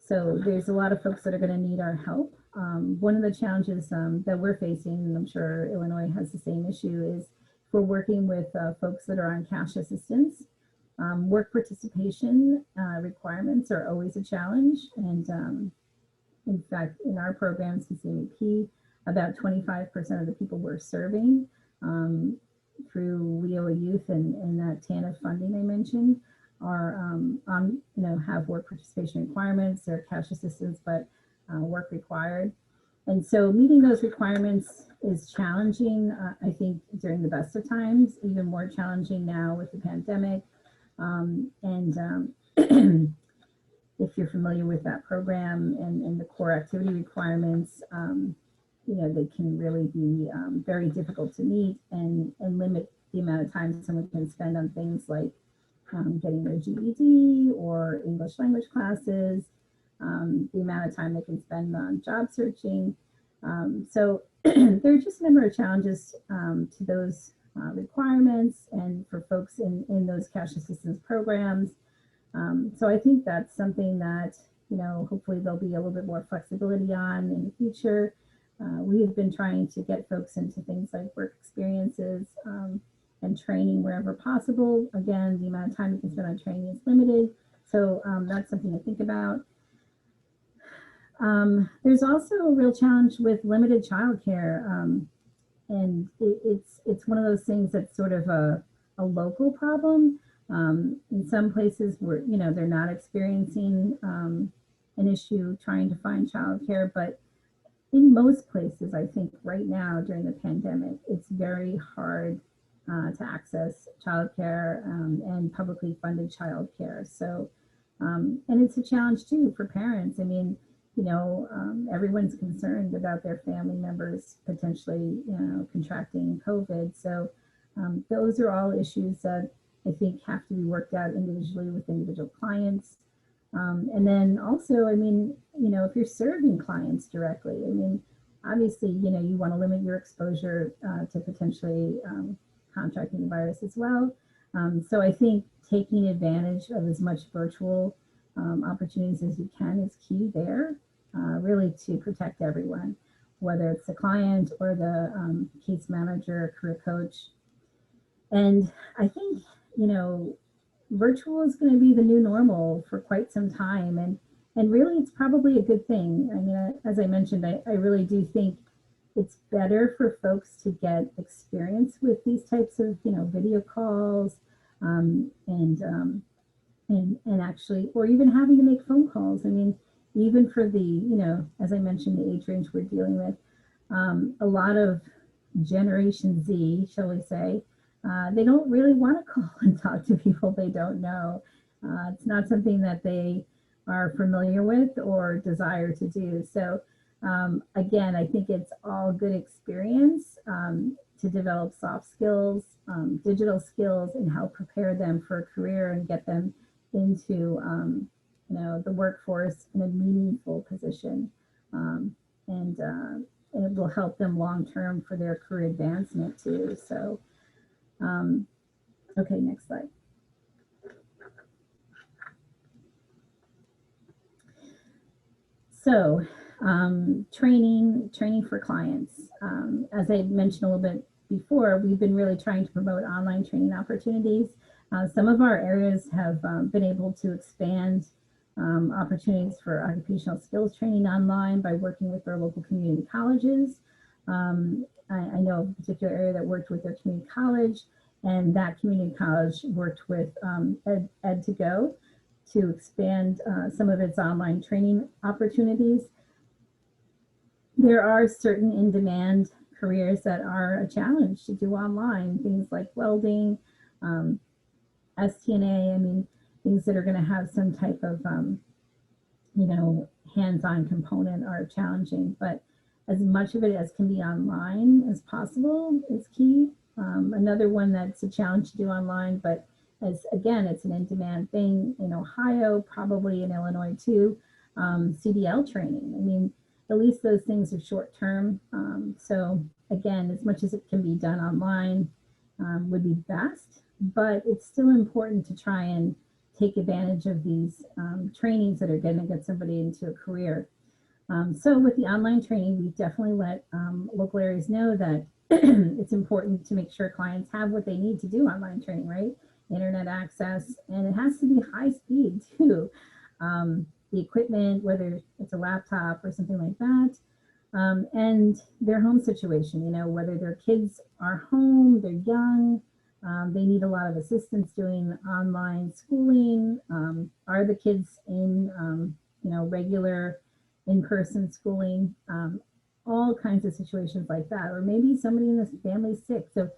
there's a lot of folks that are going to need our help. One of the challenges that we're facing, and I'm sure Illinois has the same issue, is we're working with folks that are on cash assistance. Work participation requirements are always a challenge. And in fact, in our programs, CCMEP, about 25% of the people we're serving through WIOA Youth and that TANF funding I mentioned are on, you know, have work participation requirements. They're cash assistance, but work required. And so meeting those requirements is challenging, I think, during the best of times, even more challenging now with the pandemic. If you're familiar with that program and the core activity requirements, you know, they can really be very difficult to meet and limit the amount of time someone can spend on things like getting their GED or English language classes, the amount of time they can spend on job searching. So there are just a number of challenges to those requirements and for folks in those cash assistance programs. So I think that's something that, you know, hopefully there'll be a little bit more flexibility on in the future. We have been trying to get folks into things like work experiences and training wherever possible. Again, the amount of time you can spend on training is limited. So that's something to think about. There's also a real challenge with limited childcare. And it's one of those things that's sort of a local problem. In some places where, you know, they're not experiencing an issue trying to find childcare, but in most places, I think right now during the pandemic, it's very hard to access childcare and publicly funded childcare. So, and it's a challenge too for parents. I mean, everyone's concerned about their family members potentially, contracting COVID. So those are all issues that I think have to be worked out individually with individual clients. And then also, I mean, if you're serving clients directly, I mean, obviously, you want to limit your exposure to potentially contracting the virus as well. So I think taking advantage of as much virtual opportunities as you can is key there, really to protect everyone, whether it's the client or the case manager, career coach. And I think, virtual is going to be the new normal for quite some time. And really, it's probably a good thing. I mean, as I mentioned, I really do think it's better for folks to get experience with these types of, video calls and actually, or even having to make phone calls. I mean, even for the, as I mentioned, the age range we're dealing with, a lot of Generation Z, shall we say, they don't really want to call and talk to people they don't know. It's not something that they are familiar with or desire to do. So again, I think it's all good experience to develop soft skills, digital skills, and help prepare them for a career and get them into the workforce in a meaningful position. And it will help them long term for their career advancement too. So okay, next slide. So training for clients. As I mentioned a little bit before, we've been really trying to promote online training opportunities. Some of our areas have been able to expand opportunities for occupational skills training online by working with our local community colleges. I know of a particular area that worked with their community college, and that community college worked with Ed2Go to expand some of its online training opportunities. There are certain in-demand careers that are a challenge to do online, things like welding, STNA, I mean, things that are going to have some type of, hands-on component are challenging, but as much of it as can be online as possible is key. Another one that's a challenge to do online, but again, it's an in-demand thing in Ohio, probably in Illinois too, CDL training. I mean, at least those things are short-term. So again, as much as it can be done online would be best, but it's still important to try and take advantage of these trainings that are going to get somebody into a career. So with the online training, we definitely let local areas know that it's important to make sure clients have what they need to do online training, right? Internet access, and it has to be high speed too. The equipment, whether it's a laptop or something like that, and their home situation, whether their kids are home, they're young, they need a lot of assistance doing online schooling. Are the kids in, regular in-person schooling? All kinds of situations like that, or maybe somebody in the family is sick. So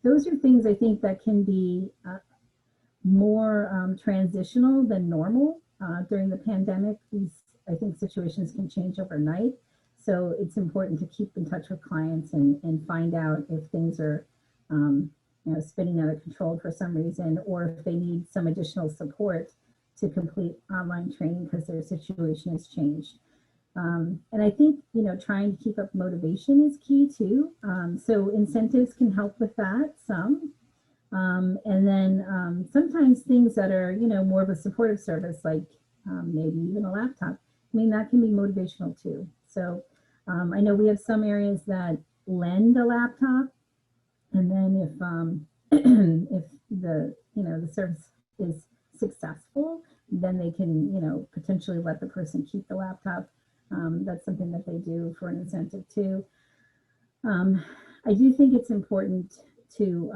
those are things I think that can be more transitional than normal during the pandemic. These, I think, situations can change overnight. So it's important to keep in touch with clients and find out if things are spinning out of control for some reason, or if they need some additional support to complete online training because their situation has changed. And I think, trying to keep up motivation is key too. So incentives can help with that some. And then sometimes things that are, more of a supportive service, like maybe even a laptop, I mean, that can be motivational too. So I know we have some areas that lend a laptop, and then if if the service is successful, then they can, potentially let the person keep the laptop. That's something that they do for an incentive too. I do think it's important to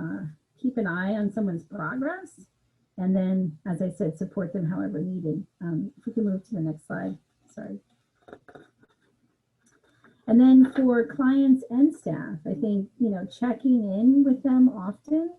keep an eye on someone's progress, and then, as I said, support them however needed. If we can move to the next slide, sorry. And then for clients and staff, I think, checking in with them often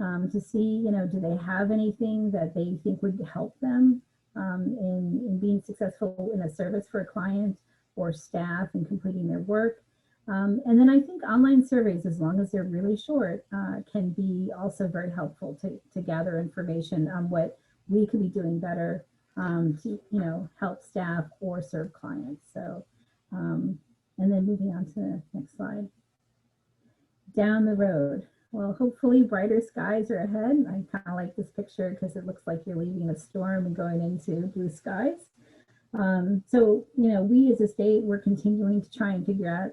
to see, do they have anything that they think would help them in being successful in a service for a client or staff and completing their work. And then I think online surveys, as long as they're really short, can be also very helpful to gather information on what we could be doing better to, help staff or serve clients. So, and then moving on to the next slide. Down the road. Well, hopefully brighter skies are ahead. I kind of like this picture because it looks like you're leaving a storm and going into blue skies. So, we as a state, we're continuing to try and figure out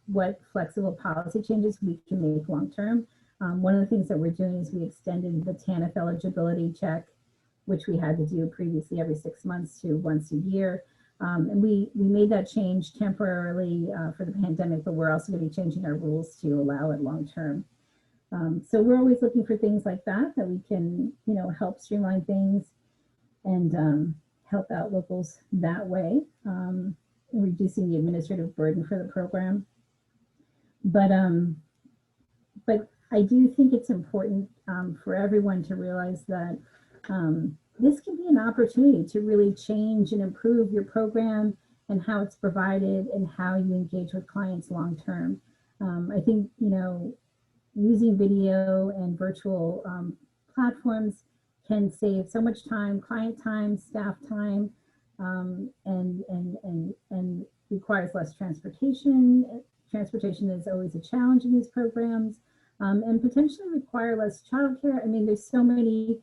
what flexible policy changes we can make long-term. One of the things that we're doing is we extended the TANF eligibility check, which we had to do previously every 6 months to once a year. And we made that change temporarily for the pandemic, but we're also going to be changing our rules to allow it long-term. So we're always looking for things like that we can, help streamline things and help out locals that way, reducing the administrative burden for the program. But I do think it's important for everyone to realize that this can be an opportunity to really change and improve your program and how it's provided and how you engage with clients long term. I think, using video and virtual platforms can save so much time, client time, staff time, and requires less transportation. Transportation is always a challenge in these programs, and potentially require less childcare. I mean, there's so many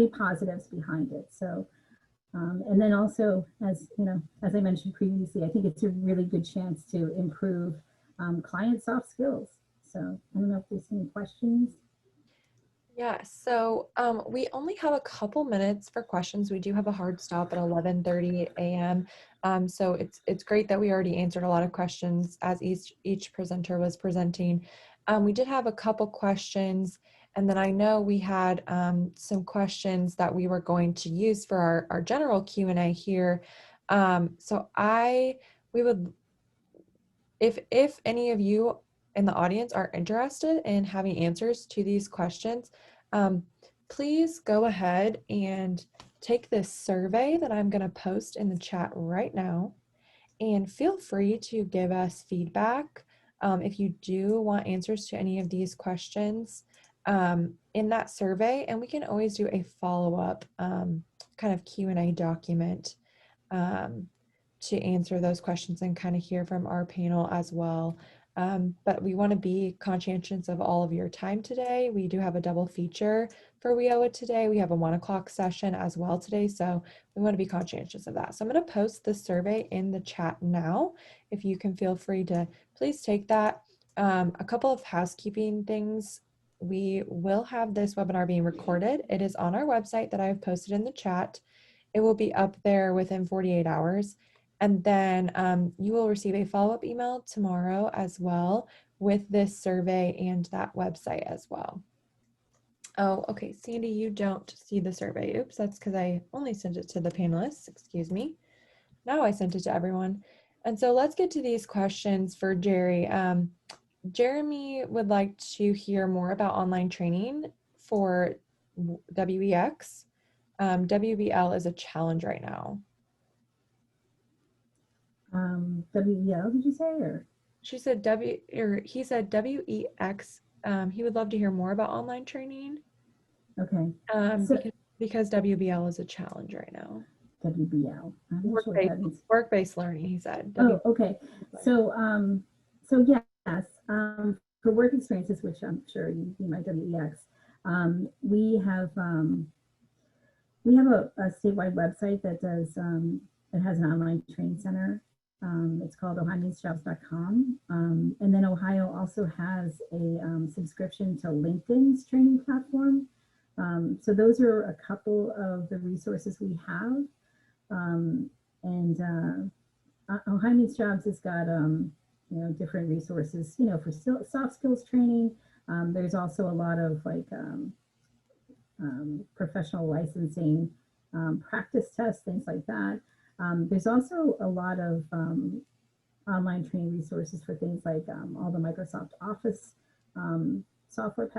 positives behind it. So, and then also, as as I mentioned previously, I think it's a really good chance to improve client soft skills. So I don't know if there's any questions. Yeah, so we only have a couple minutes for questions. We do have a hard stop at 11:30 a.m. So it's great that we already answered a lot of questions as each presenter was presenting. We did have a couple questions, and then I know we had some questions that we were going to use for our general Q&A here. So we would, if any of you in the audience are interested in having answers to these questions, please go ahead and take this survey that I'm going to post in the chat right now, and feel free to give us feedback if you do want answers to any of these questions in that survey, and we can always do a follow-up kind of Q&A document to answer those questions and kind of hear from our panel as well. But we want to be conscientious of all of your time today. We do have a double feature for WIOA today. We have a 1 o'clock session as well today, so we want to be conscientious of that. So I'm going to post the survey in the chat now. If you can feel free to please take that. A couple of housekeeping things. We will have this webinar being recorded. It is on our website that I've posted in the chat. It will be up there within 48 hours. And then you will receive a follow-up email tomorrow as well with this survey and that website as well. Oh, okay, Sandy, you don't see the survey. Oops, that's because I only sent it to the panelists, excuse me. Now I sent it to everyone. And so let's get to these questions for Jerry. Jeremy would like to hear more about online training for WEX. WBL is a challenge right now. WEL, did you say, or? She said he said WEX. He would love to hear more about online training. Okay. Because WBL is a challenge right now. WBL. I'm not sure what that means. Work-based learning, he said. Oh, okay. So, yes, for work experiences, which I'm sure you might WEX, we have a statewide website that does it has an online training center. It's called ohiomeansjobs.com. And then Ohio also has a subscription to LinkedIn's training platform. So those are a couple of the resources we have. Ohio Means Jobs has got different resources, for soft skills training. There's also a lot of professional licensing, practice tests, things like that. There's also a lot of online training resources for things like all the Microsoft Office software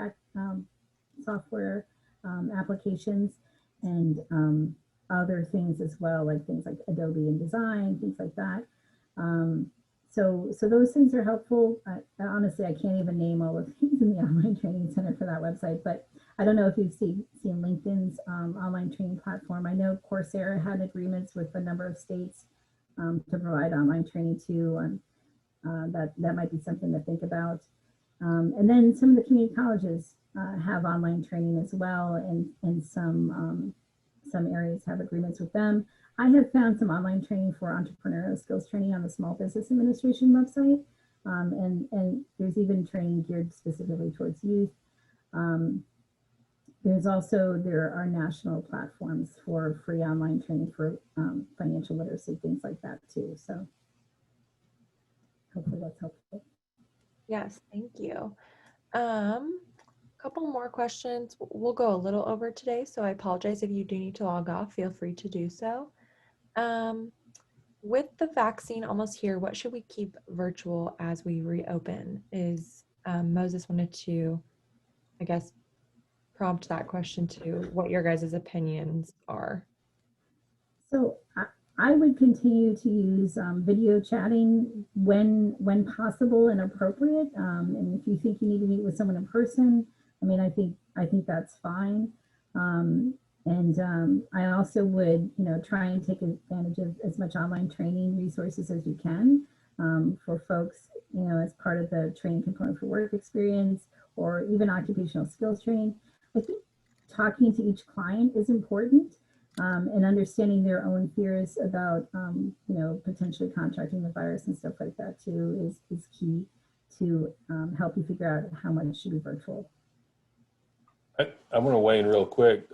applications, and other things as well, like things like Adobe InDesign, things like that. So those things are helpful. Honestly, I can't even name all the things in the online training center for that website, but I don't know if you've seen LinkedIn's online training platform. I know Coursera had agreements with a number of states to provide online training too, and that might be something to think about. And then some of the community colleges have online training as well, and some areas have agreements with them. I have found some online training for entrepreneurial skills training on the Small Business Administration website, and there's even training geared specifically towards youth. There are national platforms for free online training for financial literacy, things like that too. So hopefully that's helpful. Yes, thank you. Couple more questions. We'll go a little over today, so I apologize if you do need to log off. Feel free to do so. With the vaccine almost here, what should we keep virtual as we reopen? Is Moses wanted to, I guess, prompt that question to what your guys' opinions are. So I would continue to use video chatting when possible and appropriate. And if you think you need to meet with someone in person, I mean, I think that's fine. I also would, try and take advantage of as much online training resources as you can for folks, as part of the training component for work experience or even occupational skills training. I think talking to each client is important, and understanding their own fears about, potentially contracting the virus and stuff like that too is key to help you figure out how much should be virtual. I want to weigh in real quick,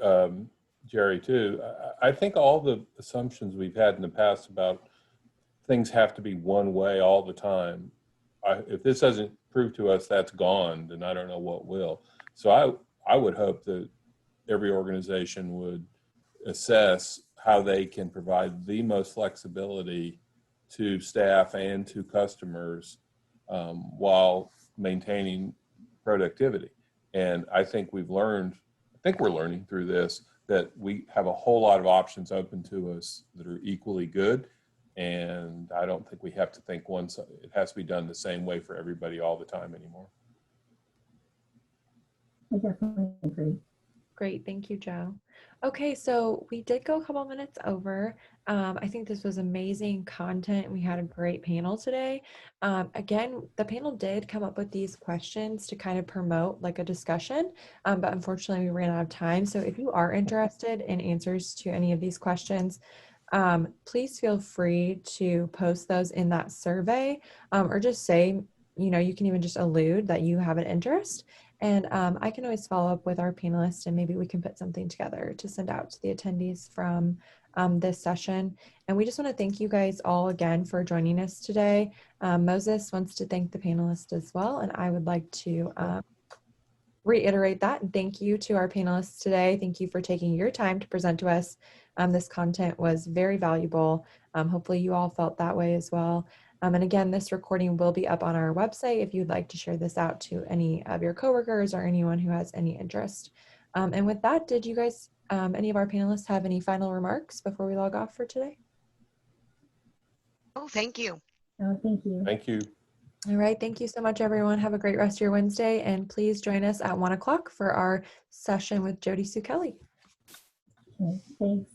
Jerry, too. I think all the assumptions we've had in the past about things have to be one way all the time. If this doesn't prove to us that's gone, then I don't know what will. So I would hope that every organization would assess how they can provide the most flexibility to staff and to customers while maintaining productivity. And I think we're learning through this that we have a whole lot of options open to us that are equally good. And I don't think we have to think it has to be done the same way for everybody all the time anymore. I definitely agree. Great, thank you, Joe. Okay, so we did go a couple minutes over. I think this was amazing content. We had a great panel today. Again, the panel did come up with these questions to kind of promote like a discussion, but unfortunately we ran out of time. So if you are interested in answers to any of these questions, please feel free to post those in that survey, or just say, you can even just allude that you have an interest. And I can always follow up with our panelists and maybe we can put something together to send out to the attendees from this session. And we just want to thank you guys all again for joining us today. Moses wants to thank the panelists as well. And I would like to reiterate that. And thank you to our panelists today. Thank you for taking your time to present to us. This content was very valuable. Hopefully you all felt that way as well. And again, this recording will be up on our website if you'd like to share this out to any of your coworkers or anyone who has any interest. And with that, did you guys, any of our panelists have any final remarks before we log off for today? Oh, thank you. Oh, thank you. Thank you. All right. Thank you so much, everyone. Have a great rest of your Wednesday. And please join us at 1 o'clock for our session with Jody Sue Kelly. Okay, thanks.